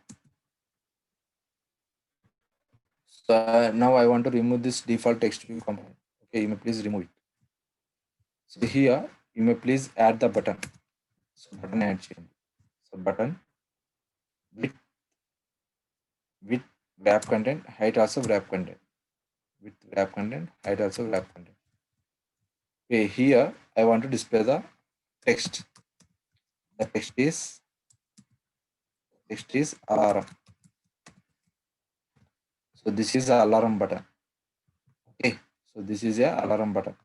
So now I want to remove this default text view component. Okay, you may please remove it. So here you may please add the button. So button add change. So button with wrap content, height also wrap content. With wrap content, height also wrap content. Okay, here I want to display the text. The text is alarm. So this is a alarm button. Okay, so this is a alarm button.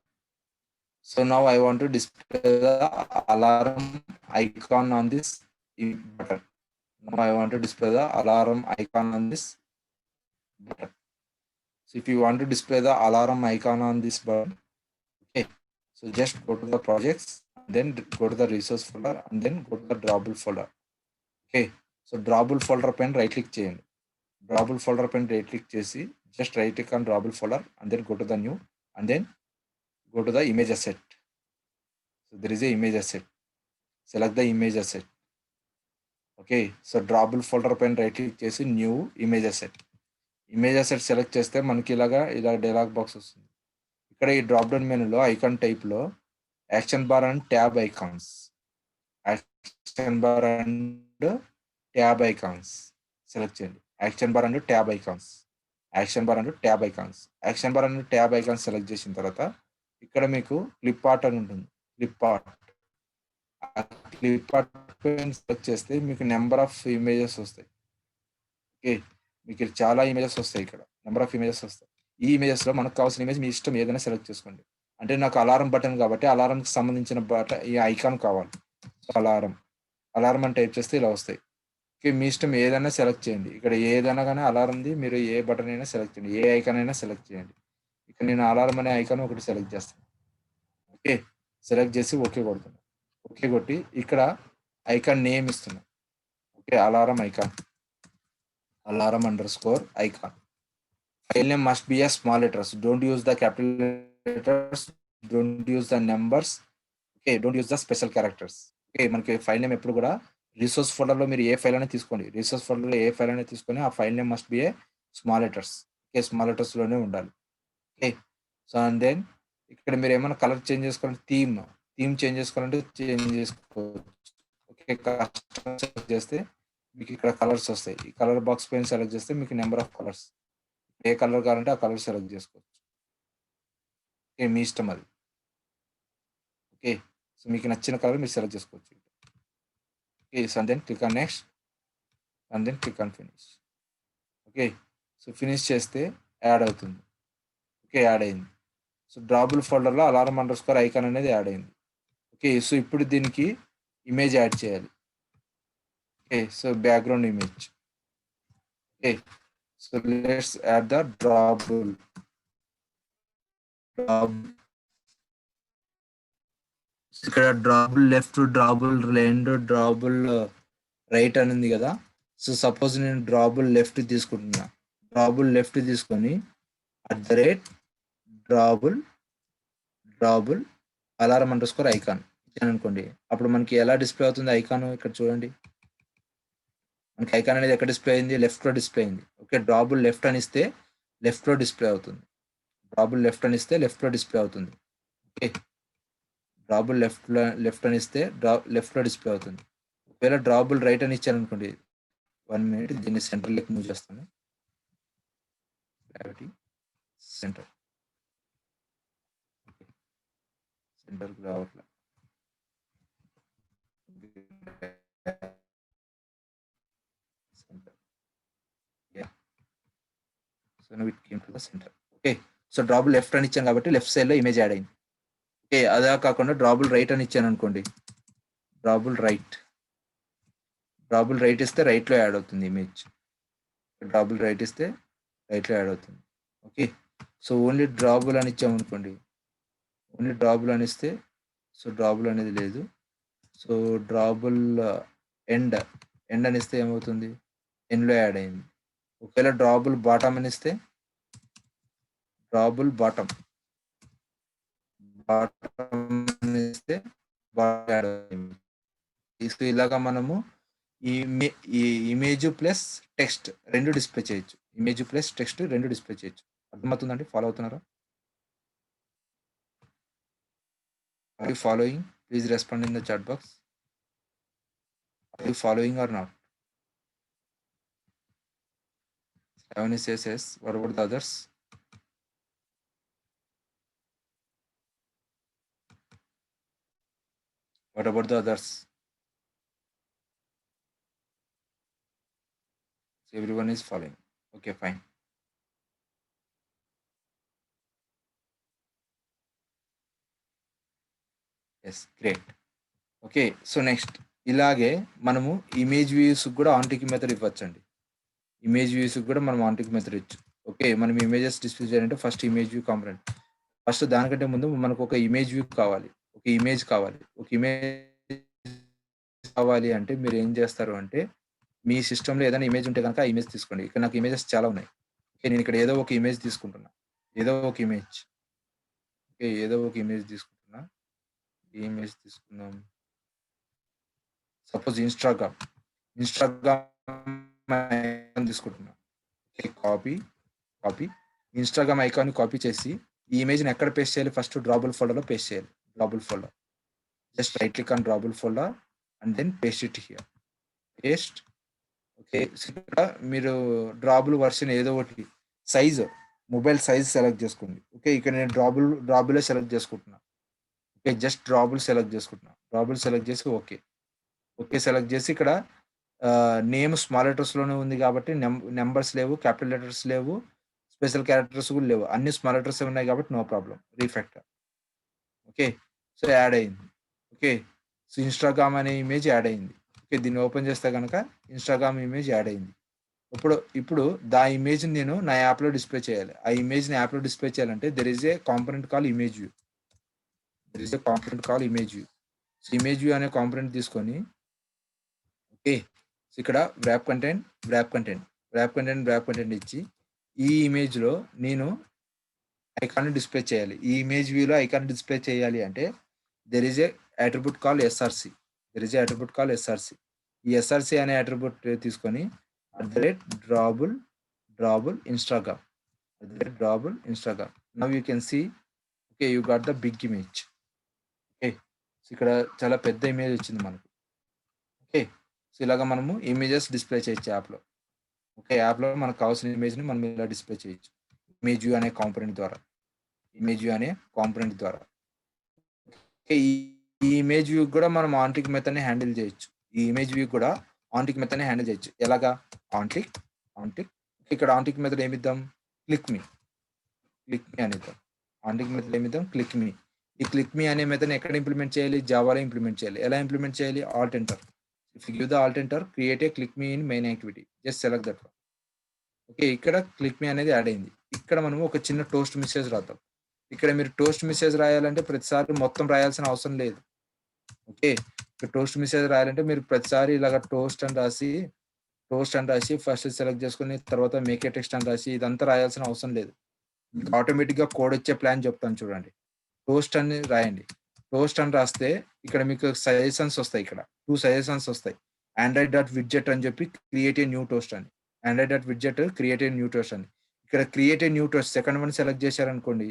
So now I want to display the alarm icon on this button. Now I want to display the alarm icon on this button. So if you want to display the alarm icon on this button, okay, so just go to the projects, then go to the resource folder, and then go to the drawable folder. Okay, so drawable folder pen right click change. Drawable folder pen right click chesi, just right click on drawable folder and then go to the new and then go to the image asset. So there is a image asset. Select the image asset. Okay, so drawable folder pen right click chesi new image asset. Image asset select చేస్తే మనకి ఇలా dialog box వస్తుంది. ఇక్కడ ఈ drop down మెనూలో icon టైప్లో action bar and tab icons, action bar and tab icons select చేయండి. Action bar and tab icons, action bar and tab icons, action bar and tab icons select చేసిన తర్వాత ఇక్కడ మీకు క్లిప్ ఆర్ట్ అని ఉంటుంది. Clip art, clip art select చేస్తే మీకు number of images వస్తాయి. ఓకే, మీకు చాలా ఇమేజెస్ వస్తాయి. ఇక్కడ నెంబర్ ఆఫ్ ఇమేజెస్ వస్తాయి. ఈ ఇమేజెస్లో మనకు కావాల్సిన ఇమేజ్ మీ ఇష్టం ఏదైనా సెలెక్ట్ చేసుకోండి. అంటే నాకు అలారం బటన్ కాబట్టి అలారంకి సంబంధించిన ఈ ఐకాన్ కావాలి. సో అలారం అని టైప్ చేస్తే ఇలా వస్తాయి. ఓకే, మీ ఇష్టం ఏదైనా సెలెక్ట్ చేయండి. ఇక్కడ ఏదైనా కానీ అలారంది మీరు ఏ బటన్ అయినా సెలెక్ట్ చేయండి, ఏ ఐకాన్ అయినా సెలెక్ట్ చేయండి. ఇక్కడ నేను అలారం అనే ఐకాన్ ఒకటి సెలెక్ట్ చేస్తాను. ఓకే, సెలెక్ట్ చేసి ఓకే కొడుతున్నాను. ఓకే కొట్టి ఇక్కడ ఐకాన్ నేమ్ ఇస్తున్నాను. Okay, alarm icon, alarm _icon. File name must be a small letters. Don't use the capital letters. Don't use the numbers. Okay, don't use the special characters. Okay, మనకి file name ఎప్పుడు కూడా resource ఫోల్డర్లో మీరు ఏ file అయినా తీసుకోండి. Resource ఫోల్డర్లో ఏ file అయినా తీసుకొని ఆ file name must be a small letters. Okay, small లెటర్స్లోనే ఉండాలి. ఓకే, సో అండ్ దెన్ ఇక్కడ మీరు ఏమైనా కలర్ చేంజ్ చేసుకోవాలంటే థీమ్ చేంజ్ చేసుకోవాలంటే చేంజ్ చేసుకోవచ్చు. ఓకే, కస్టమ్ సెలెక్ట్ చేస్తే మీకు ఇక్కడ కలర్స్ వస్తాయి. ఈ కలర్ బాక్స్ పైన సెలెక్ట్ చేస్తే మీకు number of colours, A colour కావాలంటే ఆ కలర్ సెలెక్ట్ చేసుకోవచ్చు. ఓకే, మీ ఇష్టం అది. ఓకే, సో మీకు నచ్చిన కలర్ మీరు సెలెక్ట్ చేసుకోవచ్చు. Okay, so and then click on next and then click on finish. Okay, so finish చేస్తే యాడ్ అవుతుంది. ఓకే, యాడ్ అయింది. సో డ్రాబుల్ ఫోల్డర్లో అలారం _ఐకాన్ అనేది యాడ్ అయింది. ఓకే, సో ఇప్పుడు దీనికి ఇమేజ్ యాడ్ చేయాలి. Okay, so background image. Okay, so let's add the drawable. ఇక్కడ డ్రాబుల్ లెఫ్ట్, డ్రాబుల్ రెండు, డ్రాబుల్ రైట్ అని ఉంది కదా. సో సపోజ్ నేను డ్రాబుల్ లెఫ్ట్ తీసుకుంటున్నా. డ్రాబుల్ లెఫ్ట్ తీసుకొని డ్రాబుల్ అలారం _ఐకాన్ ఇచ్చాను అనుకోండి. అప్పుడు మనకి ఎలా డిస్ప్లే అవుతుంది ఐకాన్? ఇక్కడ చూడండి, మనకి ఐకాన్ అనేది ఎక్కడ డిస్ప్లే అయింది? లెఫ్ట్లో డిస్ప్లే అయింది. ఓకే, డ్రాబుల్ లెఫ్ట్ అని ఇస్తే లెఫ్ట్లో డిస్ప్లే అవుతుంది. డ్రాబుల్ లెఫ్ట్ అని ఇస్తే లెఫ్ట్లో డిస్ప్లే అవుతుంది. ఓకే, డ్రాబుల్ లెఫ్ట్ అని ఇస్తే లెఫ్ట్లో డిస్ప్లే అవుతుంది. ఒకవేళ డ్రాబుల్ రైట్ అని ఇచ్చాను అనుకోండి, 1 మినిట్ దీన్ని సెంటర్లోకి మూవ్ చేస్తాను. గ్రావిటీ సెంటర్కి రావట్లేదు. So now it came to the centre. Okay, so drawable left అని ఇచ్చాను కాబట్టి లెఫ్ట్ సైడ్లో ఇమేజ్ యాడ్ అయింది. ఓకే, అదా కాకుండా డ్రాబుల్ రైట్ అని ఇచ్చాను అనుకోండి, డ్రాబుల్ రైట్ ఇస్తే రైట్లో యాడ్ అవుతుంది ఇమేజ్. డ్రాబుల్ రైట్ ఇస్తే రైట్లో యాడ్ అవుతుంది. ఓకే, సో ఓన్లీ డ్రాబుల్ అని ఇచ్చామనుకోండి, ఓన్లీ డ్రాబుల్ అని ఇస్తే సో డ్రాబుల్ అనేది లేదు. సో డ్రాబుల్ ఎండ్ అని ఇస్తే ఏమవుతుంది? ఎండ్లో యాడ్ అయింది. ఒకవేళ డ్రాబుల్ బాటమ్ అని ఇస్తే డ్రాబుల్ బాటమ్ ఇస్తే యాడ్ అయింది. సో ఇలాగా మనము ఈ ఇమేజ్ ప్లస్ టెక్స్ట్ రెండు డిస్ప్లే చేయొచ్చు. ఇమేజ్ ప్లస్ టెక్స్ట్ రెండు డిస్ప్లే చేయొచ్చు. అర్థమవుతుందండి? ఫాలో అవుతున్నారా? Are you following? Please respond in the chat box. Are you following or not? Shravani says yes. What about the others? What about the others? So everyone is following. Okay, fine. Yes, great. Okay, so next ఇలాగే మనము image views కూడా ఆన్టిక్ method ఇవ్వచ్చండి. Image views కూడా మనం ఆన్టిక్ method ఇచ్చు. Okay, మనం images display చేయాలంటే first image view component. First దానికంటే ముందు మనకు ఒక ఇమేజ్ వ్యూ కావాలి, ఒక ఇమేజ్ కావాలి అంటే మీరు ఏం చేస్తారు అంటే, మీ సిస్టంలో ఏదైనా ఇమేజ్ ఉంటే కనుక ఆ ఇమేజ్ తీసుకోండి. ఇక్కడ నాకు ఇమేజెస్ చాలా ఉన్నాయి. ఓకే, నేను ఇక్కడ ఏదో ఒక ఇమేజ్ తీసుకుంటున్నా. ఏదో ఒక ఇమేజ్ తీసుకుంటున్నా. ఏ ఇమేజ్ తీసుకుందాం? సపోజ్ ఇన్స్టాగ్రామ్ తీసుకుంటున్నా. ఓకే, కాపీ ఇన్స్టాగ్రామ్ ఐకాన్ని కాపీ చేసి ఈ ఇమేజ్ని ఎక్కడ పేస్ట్ చేయాలి? ఫస్ట్ డ్రాబుల్ ఫోల్డర్లో పేస్ట్ చేయాలి. Drawable folder, just right click on drawable folder and then paste it here. Paste. Okay, ఇక్కడ మీరు డ్రాబుల్ వర్షన్ ఏదో ఒకటి సైజు, మొబైల్ సైజ్ సెలెక్ట్ చేసుకోండి. ఓకే, ఇక్కడ నేను డ్రాబులే సెలెక్ట్ చేసుకుంటున్నా. ఓకే, జస్ట్ డ్రాబుల్ సెలెక్ట్ చేసుకుంటున్నా. డ్రాబుల్ సెలెక్ట్ చేసి ఓకే సెలెక్ట్ చేసి ఇక్కడ నేమ్ స్మాల్ లెటర్స్లోనే ఉంది కాబట్టి నెంబర్స్ లేవు, క్యాపిటల్ లెటర్స్ లేవు, స్పెషల్ క్యారెక్టర్స్ కూడా లేవు. అన్ని స్మాల్ లెటర్స్ ఉన్నాయి కాబట్టి no problem. రీఫ్యాక్టర్. Okay. So, add అయింది. ఓకే. సో, ఇన్‌స్టాగ్రామ్ అనే ఇమేజ్ యాడ్ అయింది. ఓకే. దీన్ని ఓపెన్ చేస్తే గనక ఇన్‌స్టాగ్రామ్ ఇమేజ్ యాడ్ అయింది. ఇప్పుడు ఇమేజ్‌ని నేను నా యాప్‌లో డిస్‌ప్లే చేయాలి. ఆ ఇమేజ్‌ని యాప్‌లో డిస్‌ప్లే చేయాలంటే there is a component called image view. There is a component called image view. So, image view అనే కాంపోనెంట్ తీసుకొని ఓకే. సో, ఇక్కడ wrap content, wrap content, wrap content, wrap content ఇచ్చి ఈ ఇమేజ్‌లో నేను ఐకాన్‌ని డిస్‌ప్లే చేయాలి. ఈ ఇమేజ్ వ్యూలో ఐకాన్ డిస్‌ప్లే చేయాలి అంటే there is a attribute called SRC. There is a attribute called SRC. ఈ ఎస్ఆర్‌సి అనే అట్రిబ్యూట్ తీసుకొని drawable drawable Instagram. Drawable Instagram. Now you can see okay. You got the big image. Okay. So, ఇక్కడ చాలా పెద్ద image వచ్చింది మనకు. Okay. So, ఇలాగ మనము ఇమేజెస్ డిస్‌ప్లే చేయొచ్చు యాప్‌లో. ఓకే. యాప్‌లో మనకు కావాల్సిన ఇమేజ్‌ని మనం ఇలా డిస్‌ప్లే చేయొచ్చు. ఇమేజ్ వ్యూ అనే కాంపోనెంట్ ద్వారా. ఇమేజ్ వ్యూ అనే కాంపోనెంట్ ద్వారా. ఓకే. ఈ ఇమేజ్ వ్యూ కూడా మనం ఆన్ టిక్ మెథడ్‌ని హ్యాండిల్ చేయొచ్చు. ఈ ఇమేజ్ వ్యూ కూడా ఆన్ టిక్ మెథడ్‌ని హ్యాండిల్ చేయొచ్చు. ఎలాగా? On tick, on tick. ఇక్కడ ఆన్ టిక్ మెథడ్ ఏమిద్దాం? Click me. క్లిక్ మీ అనేద్దాం. ఆన్ టిక్ మెథడ్ ఏమిద్దాం? Click me. ఈ క్లిక్ మీ అనే మెథడ్‌ని ఎక్కడ ఇంప్లిమెంట్ చేయాలి? జావాలో ఇంప్లిమెంట్ చేయాలి. ఎలా ఇంప్లిమెంట్ చేయాలి? Alt enter. If you give the Alt enter, create a click me in main activity. Just select that one. Okay. ఇక్కడ క్లిక్ మీ అనేది యాడ్ అయింది. ఇక్కడ మనము ఒక చిన్న టోస్ట్ మెసేజ్ రాద్దాం. ఇక్కడ మీరు టోస్ట్ మెసేజ్ రాయాలంటే ప్రతిసారి మొత్తం రాయాల్సిన అవసరం లేదు. ఓకే. ఇక్కడ టోస్ట్ మెసేజ్ రాయాలంటే మీరు ప్రతిసారి ఇలాగ టోస్ట్ అని రాసి ఫస్ట్ సెలెక్ట్ చేసుకొని తర్వాత మేక్ ఏ టెక్స్ట్ అని రాసి ఇదంతా రాయాల్సిన అవసరం లేదు. మీకు ఆటోమేటిక్‌గా కోడ్ వచ్చే ప్లాన్ చెప్తాను చూడండి. టోస్ట్ అని రాయండి. టోస్ట్ అని రాస్తే ఇక్కడ మీకు సజెషన్స్ వస్తాయి ఇక్కడ. 2 సజెషన్స్ వస్తాయి. ఆండ్రాయిడ్ డాట్ విడ్జెట్ అని చెప్పి క్రియేట్ ఏ న్యూ టోస్ట్ అని. Android dot widget create a new toast అని. ఇక్కడ create a new toast second one select చేశారనుకోండి.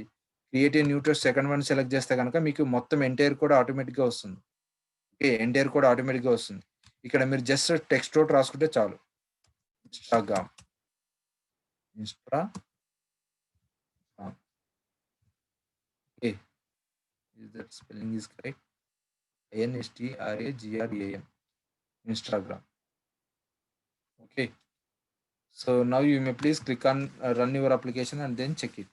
Create a new toast second one select చేస్తే గనక మీకు మొత్తం ఎంటైర్ కోడ్ ఆటోమేటిక్‌గా వస్తుంది. ఓకే. ఎంటైర్ కోడ్ ఆటోమేటిక్‌గా వస్తుంది. ఇక్కడ మీరు జస్ట్ టెక్స్ట్ ఒకటి రాసుకుంటే చాలు. Instagram. Instagram. Okay. Is that spelling is correct? INSTRAGRAM. Instagram. Okay. So now you may please click on run your application and then check it.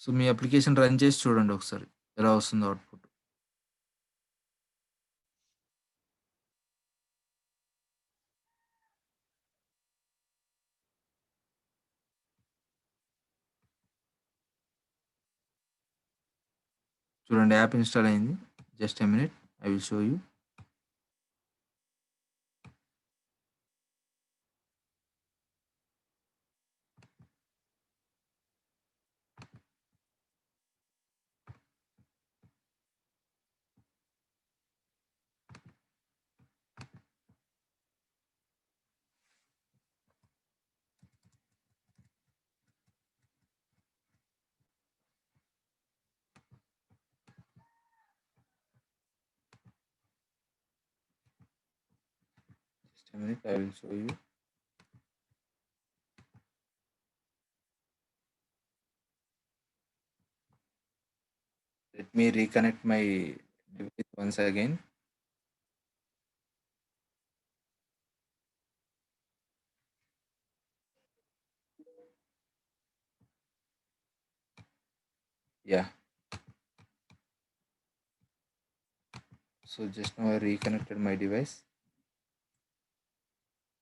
So me application run చేసి చూడండి ఒకసారి ఎలా వస్తుందో output. చూడండి app install అయింది. Just a minute I will show you. Just a minute I will show you. Let me reconnect my device once again. Yeah. So just now I reconnected my device.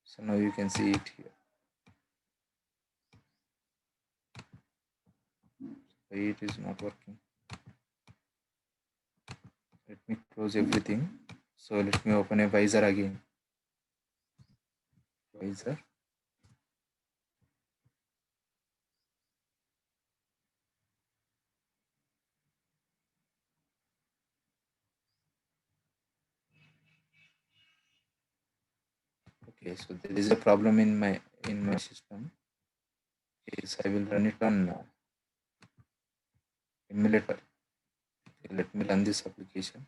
So now you can see it here. Why it is not working? Let me close everything. So let me open a Visor again. Visor. Okay, so there is a problem in my system. Okay, so I will run it on emulator. Okay, let me run this application.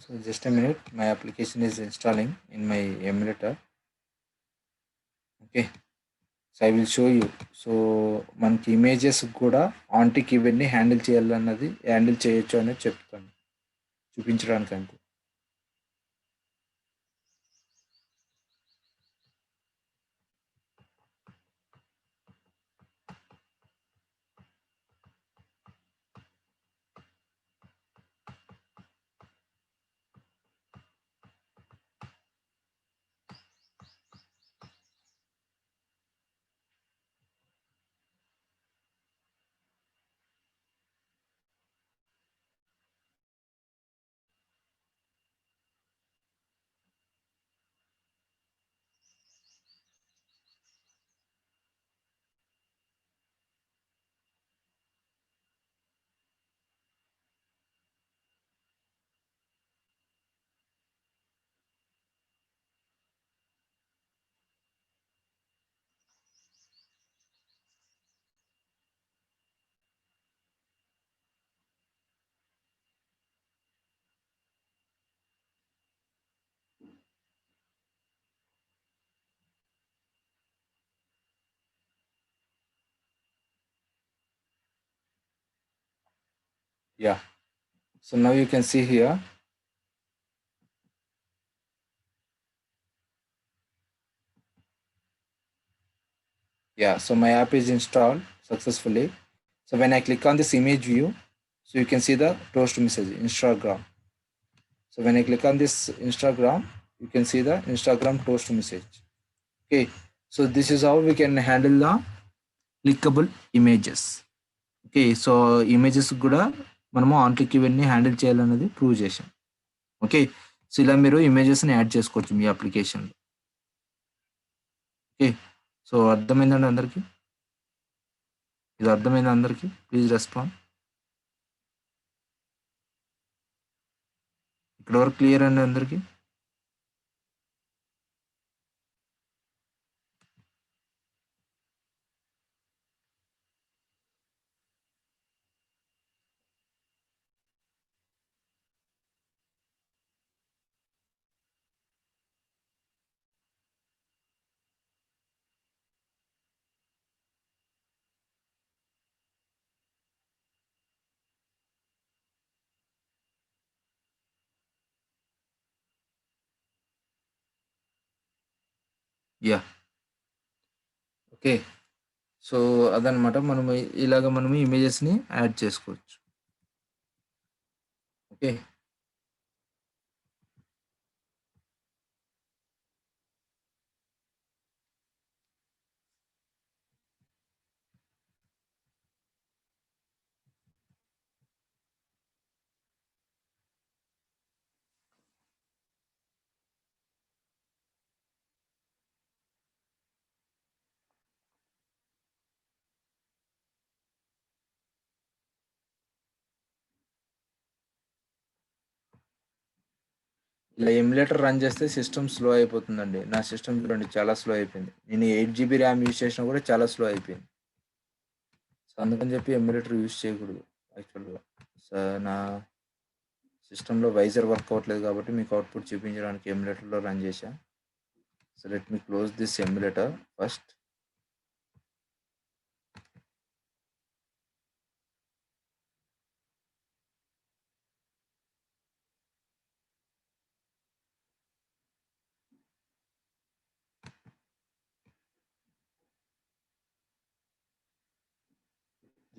So just a minute, my application is installing in my emulator. Okay, so I will show you. So మనకి images కూడా antique ఇవన్నీ handle చేయొచ్చు అనేది చెప్తాను చూపించడానికి అంతే. Yeah, so now you can see here. Yeah, so my app is installed successfully. So when I click on this image view, so you can see the toast message Instagram. So when I click on this Instagram, you can see the Instagram toast message. Okay, so this is how we can handle the clickable images. Okay, so images కూడా మనము on click ఇవన్నీ handle చేయాలన్నది prove చేసాం. Okay, so ఇలా మీరు ఇమేజెస్ని add చేసుకోవచ్చు మీ అప్లికేషన్లో. Okay, so అర్థమైందండి అందరికీ? ఇది అర్థమైంది అందరికీ? Please respond. ఇక్కడ వరకు క్లియర్ అండి అందరికీ? Yeah, okay. సో అదనమాట, మనము ఇలాగ మనము ఇమేజెస్ని యాడ్ చేసుకోవచ్చు. ఓకే, ఇలా ఎమ్యులేటర్ రన్ చేస్తే సిస్టమ్ స్లో అయిపోతుందండి. నా సిస్టమ్ చూడండి చాలా స్లో అయిపోయింది. నేను 8 GB ర్యామ్ యూజ్ చేసినా కూడా చాలా స్లో అయిపోయింది. సో అందుకని చెప్పి ఎమ్యులేటర్ యూజ్ చేయకూడదు యాక్చువల్గా. సో నా సిస్టంలో వైజర్ వర్క్ అవ్వట్లేదు కాబట్టి మీకు అవుట్పుట్ చూపించడానికి ఎమ్యులేటర్లో రన్ చేశా. So let me close this emulator first.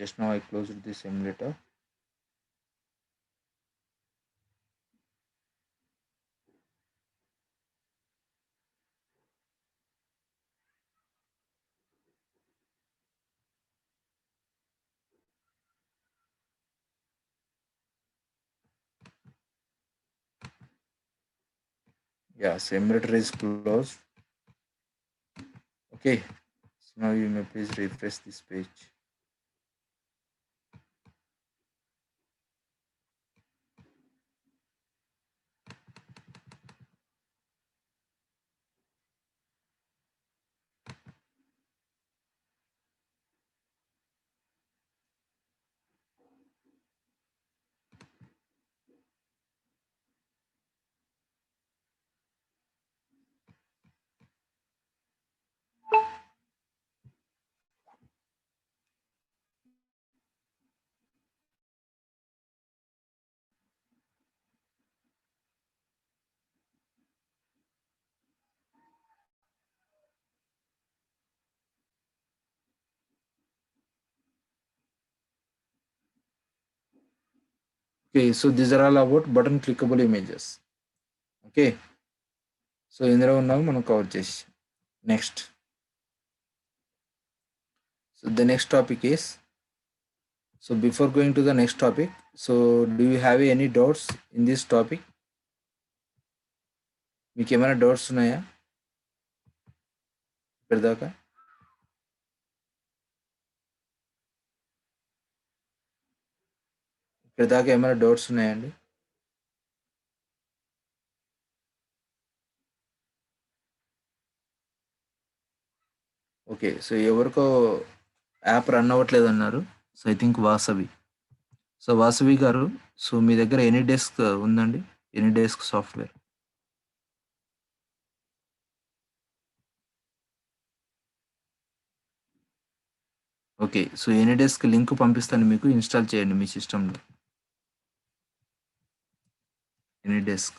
Just now I closed this emulator. Yes, emulator is closed. Okay, so now you may please refresh this page. Okay, so these are all about button clickable images. Okay, so ఇందులో ఉన్నవి మనం cover చేసి next. So the next topic is, so before going to the next topic, so do you have any doubts in this topic? మీకు ఏమైనా doubts ఉన్నాయా ఇప్పటిదాకా? ఇప్పటిదాకా ఏమైనా డౌట్స్ ఉన్నాయండి? ఓకే, సో ఎవరికో యాప్ రన్ అవ్వట్లేదు అన్నారు. So I think Vasavi. So Vasavi గారు, సో మీ దగ్గర ఎనీ డెస్క్ ఉందండి? Any desk software? Okay, so any desk link పంపిస్తాను మీకు, ఇన్స్టాల్ చేయండి మీ సిస్టంలో. Any desk.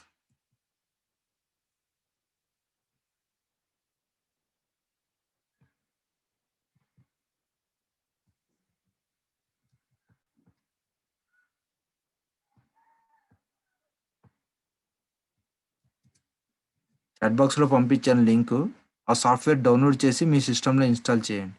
చాట్ బాక్స్లో పంపించాను లింక్. ఆ సాఫ్ట్వేర్ డౌన్లోడ్ చేసి మీ సిస్టంలో ఇన్స్టాల్ చేయండి.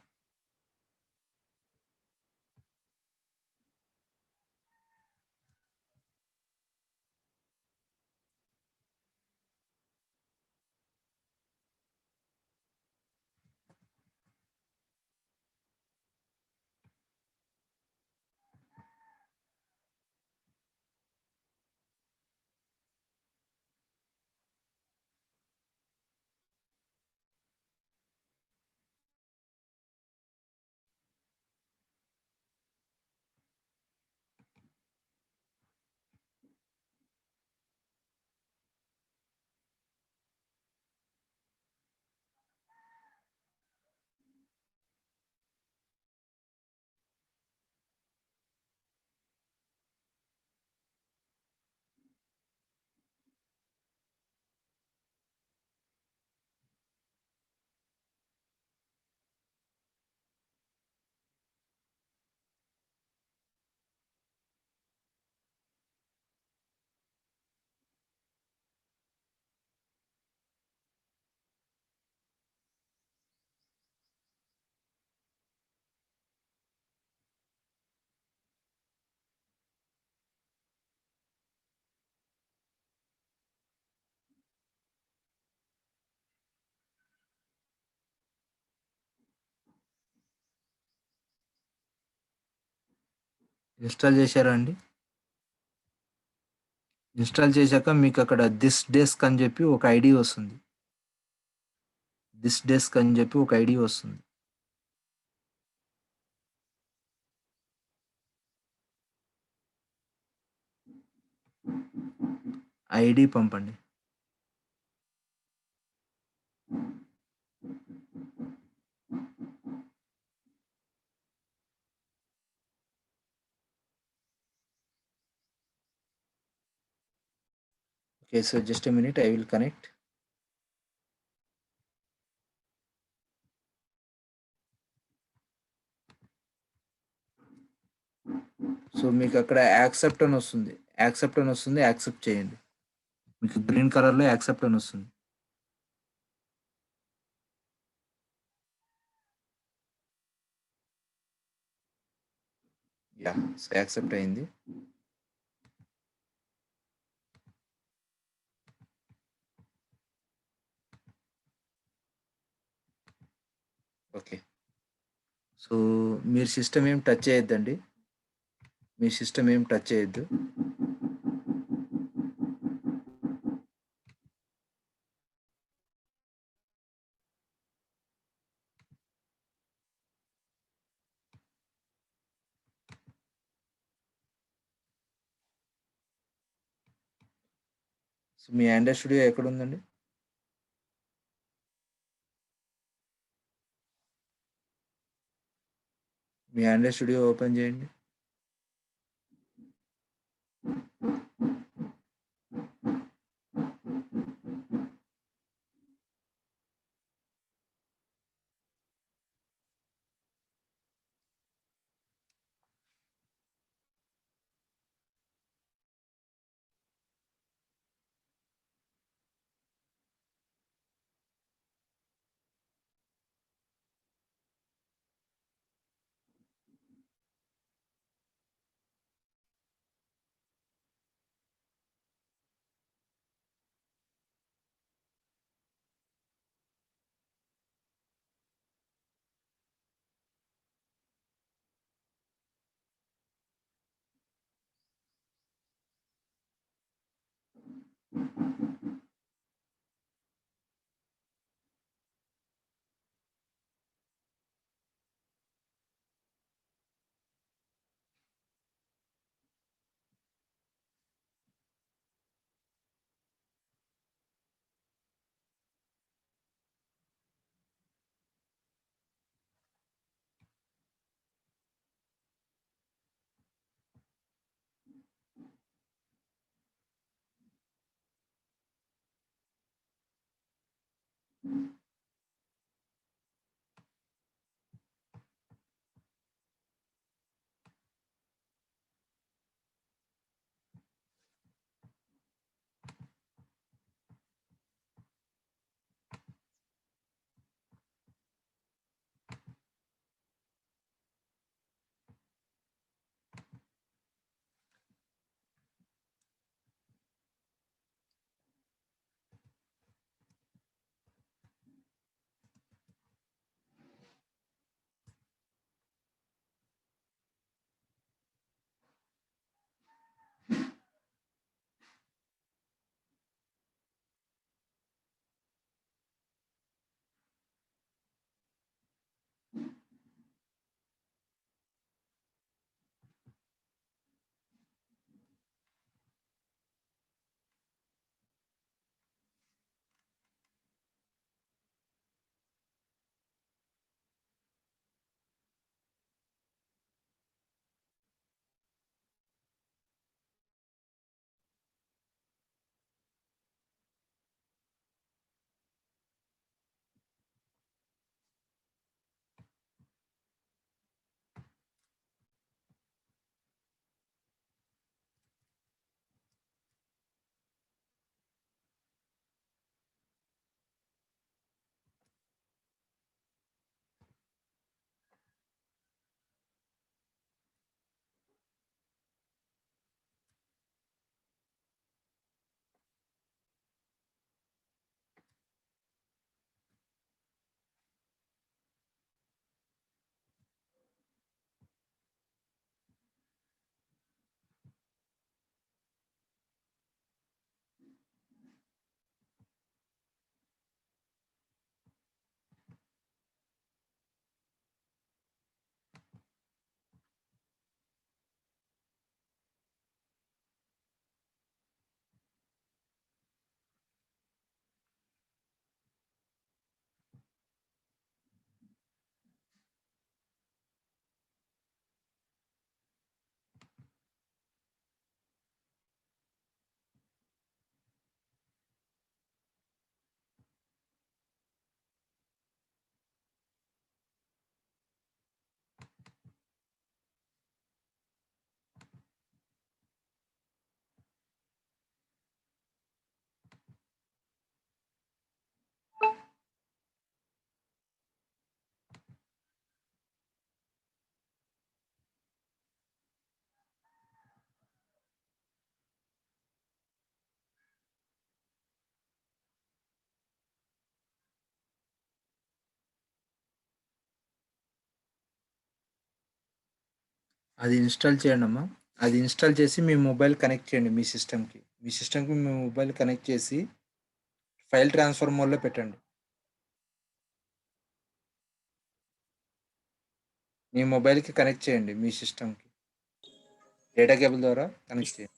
ఇన్స్టాల్ చేశారా అండి? ఇన్స్టాల్ చేశాక మీకు అక్కడ దిస్ డెస్క్ అని చెప్పి ఒక ఐడి వస్తుంది. దిస్ డెస్క్ అని చెప్పి ఒక ఐడి వస్తుంది. ఐడి పంపండి. Okay, so just a minute, I will connect. So మీకు అక్కడ యాక్సెప్ట్ అని వస్తుంది. యాక్సెప్ట్ చేయండి. మీకు గ్రీన్ కలర్లో యాక్సెప్ట్ అని వస్తుంది. యా, సో యాక్సెప్ట్ అయింది. ఓకే, సో మీరు సిస్టమ్ ఏం టచ్ చేయొద్దండి. మీ సిస్టమ్ ఏం టచ్ చేయొద్దు. సో మీ ఆండ్రాయిడ్ స్టూడియో ఎక్కడ ఉందండి? మీ ఆండ్రాయిడ్ స్టూడియో ఓపెన్ చేయండి. అది ఇన్‌స్టాల్ చేయండమ్మా. అది ఇన్‌స్టాల్ చేసి మీ మొబైల్ కనెక్ట్ చేయండి మీ సిస్టమ్‌కి. మీ సిస్టమ్‌కి మీ మొబైల్ కనెక్ట్ చేసి ఫైల్ ట్రాన్స్‌ఫర్ మోడ్‌లో పెట్టండి. మీ మొబైల్‌కి కనెక్ట్ చేయండి మీ సిస్టమ్‌కి. డేటా కేబుల్ ద్వారా కనెక్ట్ చేయండి.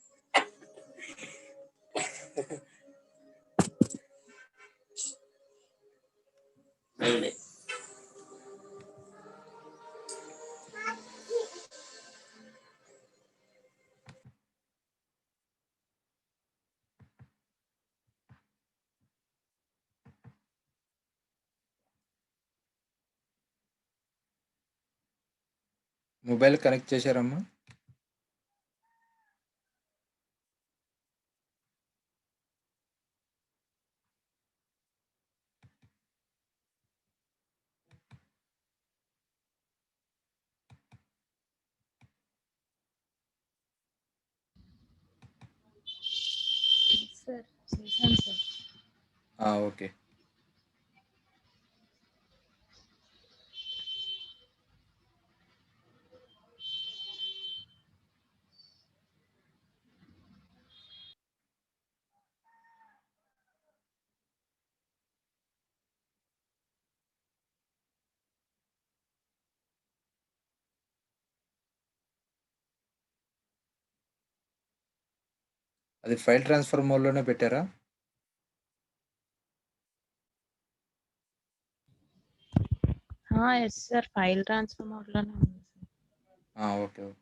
మొబైల్ కనెక్ట్ చేశారమ్మా? సార్ చేశాను సార్. ఓకే. అది ఫైల్ ట్రాన్స్‌ఫర్ మోడ్‌లోనే పెట్టారా? ఎస్ సార్, ఫైల్ ట్రాన్స్ఫర్ మోడ్‌లోనే ఉంది sir. Okay. Okay.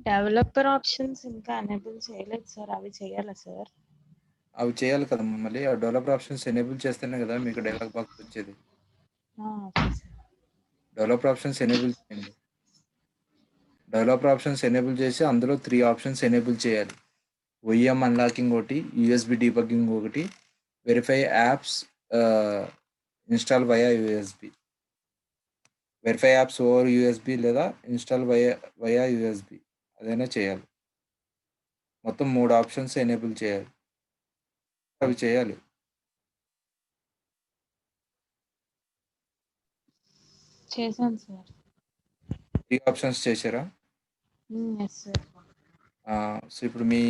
Developer options ఇంకా ఎనేబుల్ చేయలేదు సార్. అవి చేయాలా సార్? అవి చేయాలి కదమ్మా! మళ్ళీ ఆ డెవలపర్ ఆప్షన్స్ ఎనేబుల్ చేస్తేనే కదా మీకు డైలాగ్ బాక్స్ వచ్చేది. Okay sir. Developer options enable చేయండి. డెవలపర్ ఆప్షన్స్ ఎనేబుల్ చేసి అందులో 3 ఆప్షన్స్ ఎనేబుల్ చేయాలి. OEM అన్లాకింగ్ ఒకటి, USB డీబగ్గింగ్ ఒకటి, verify apps install via USB. Verify apps over USB లేదా ఇన్‌స్టాల్ వయా యూఎస్‌బీ అదైనా చేయాలి. మొత్తం 3 ఆప్షన్స్ ఎనేబుల్ చేయాలి. అవి చేయాలి. చేశాను సార్. 3 ఆప్షన్స్ చేశారా? Yes sir. సో, ఇప్పుడు మీ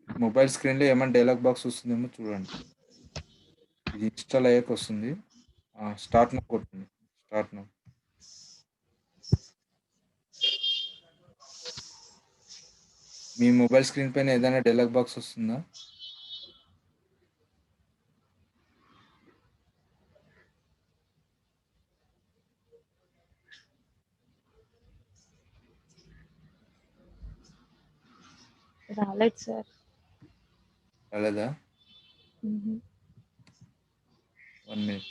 మొబైల్ స్క్రీన్‌లో ఏమైనా డైలాగ్ బాక్స్ వస్తుందేమో చూడండి. ఇది ఇన్‌స్టాల్ అయ్యాక వస్తుంది. స్టార్ట్ నౌ కొట్టండి. Start now. మీ మొబైల్ స్క్రీన్ పైన ఏదైనా డైలాగ్ బాక్స్ వస్తుందా? రాలేదు సార్. రాలేదా? మ్మ్. 1 మినిట్.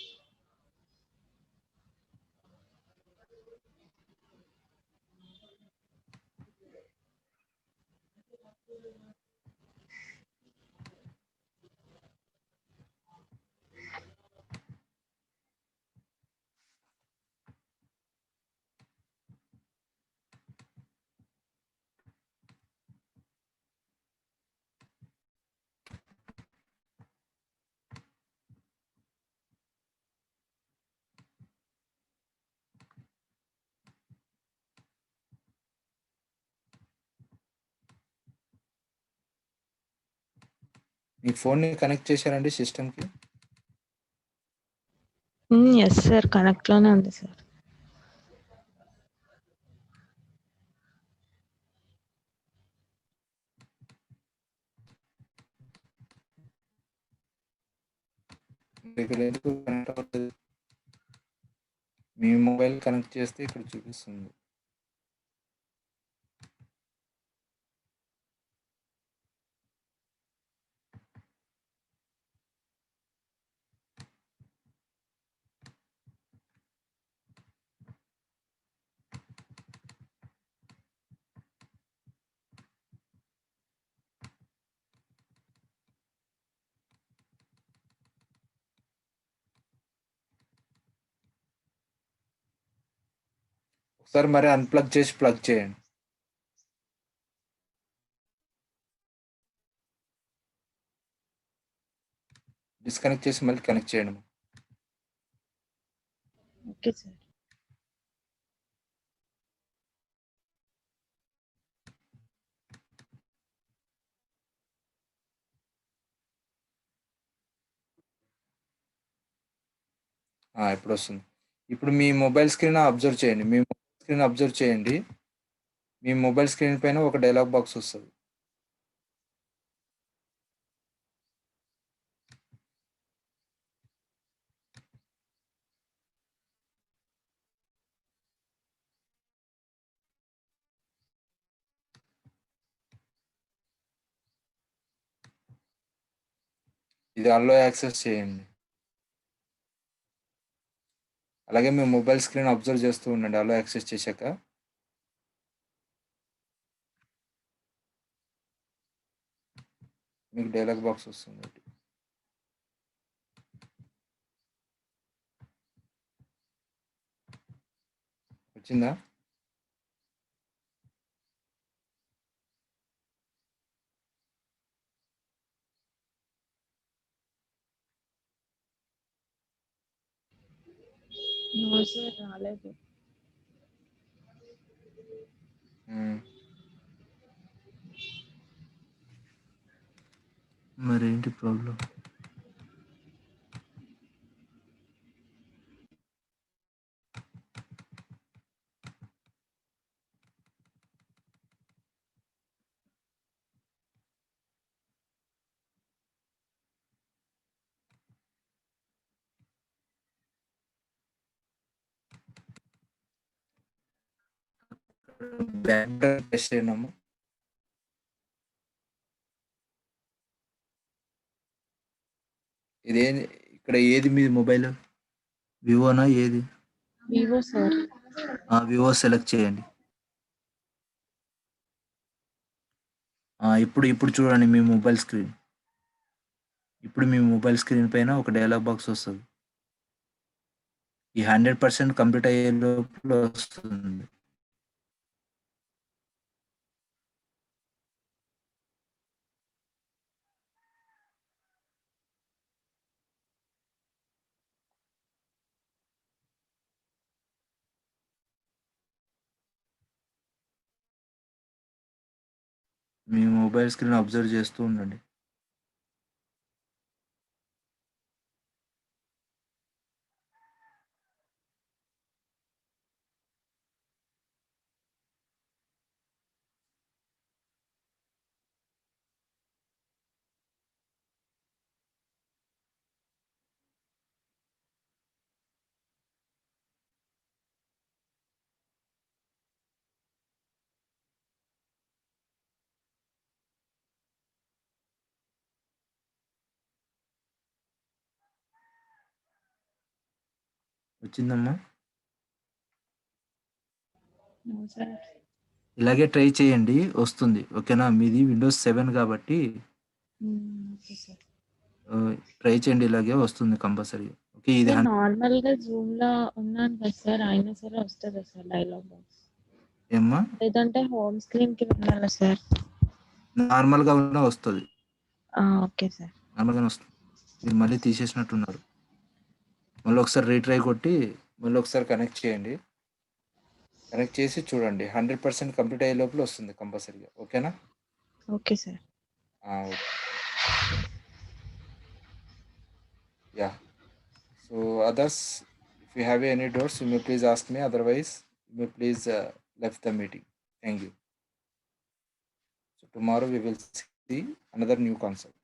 మీ ఫోన్‌ని కనెక్ట్ చేశారండి సిస్టమ్‌కి? Yes sir. కనెక్ట్ లోనే ఉంది సార్. ఇక్కడ ఎందుకు కనెక్ట్ అవ్వట్లేదు? మీ మొబైల్ కనెక్ట్ చేస్తే ఇక్కడ చూపిస్తుంది. ఒకసారి మరి అన్‌ప్లగ్ చేసి ప్లగ్ చేయండి. డిస్కనెక్ట్ చేసి మళ్ళీ కనెక్ట్ చేయండి. Okay sir. ఇప్పుడొస్తుంది. ఇప్పుడు మీ మొబైల్ స్క్రీన్ అబ్జర్వ్ చేయండి. మీ మొబైల్ స్క్రీన్ అబ్జర్వ్ చేయండి. మీ మొబైల్ స్క్రీన్ పైన ఒక డైలాగ్ బాక్స్ వస్తది. ఇది అల్లో యాక్సెస్ చేయండి. అలాగే మీ మొబైల్ స్క్రీన్ అబ్జర్వ్ చేస్తూ ఉండండి అల్లో యాక్సెస్ చేశాక. మీకు డైలాగ్ బాక్స్ వస్తుంది ఒకటి. వచ్చిందా? No sir. రాలేదు. హ్మ్. మరేంటి ప్రాబ్లమ్? Back test చేయండమ్మా. ఇదేంది ఇక్కడ ఏది మీది మొబైల్? వివోనా ఏది? Vivo sir. వివో సెలెక్ట్ చేయండి. ఇప్పుడు చూడండి మీ మొబైల్ స్క్రీన్. ఇప్పుడు మీ మొబైల్ స్క్రీన్ పైన ఒక డైలాగ్ బాక్స్ వస్తుంది. ఈ 100% కంప్లీట్ అయ్యే లోపల వస్తుంది. మీ మొబైల్ స్క్రీన్ అబ్జర్వ్ చేస్తూ ఉండండి. వచ్చిందమ్మా? No sir. ఇలాగే ట్రై చేయండి, వస్తుంది. ఓకేనా? మీది విండోస్ 7 కాబట్టి ఓకే సార్. ట్రై చేయండి, ఇలాగే వస్తుంది కంపల్సరీ. ఓకే, ఇది నేను నార్మల్గా జూమ్ లో ఉన్నాను కదా సార్, అయినా సరే వస్తుందా సార్ డైలాగ్ బాక్స్? ఏమ్మా? లేదంటే హోమ్ స్క్రీన్ కి వెళ్ళాలా సార్? నార్మల్గా ఉన్నా వస్తుంది. Okay sir. నార్మల్గానే వస్తుంది. మీరు మళ్ళీ తీసేసినట్టున్నారు. మళ్ళీ ఒకసారి రీట్రై కొట్టి మళ్ళీ ఒకసారి కనెక్ట్ చేయండి. కనెక్ట్ చేసి చూడండి, 100% కంప్లీట్ అయ్యే లోపల వస్తుంది కంపల్సరీగా. ఓకేనా? Okay sir. Okay. Yeah. So others, if you have any doubts, you may please ask me. Otherwise, you may please left the meeting. Thank you. So tomorrow we will see another new concept.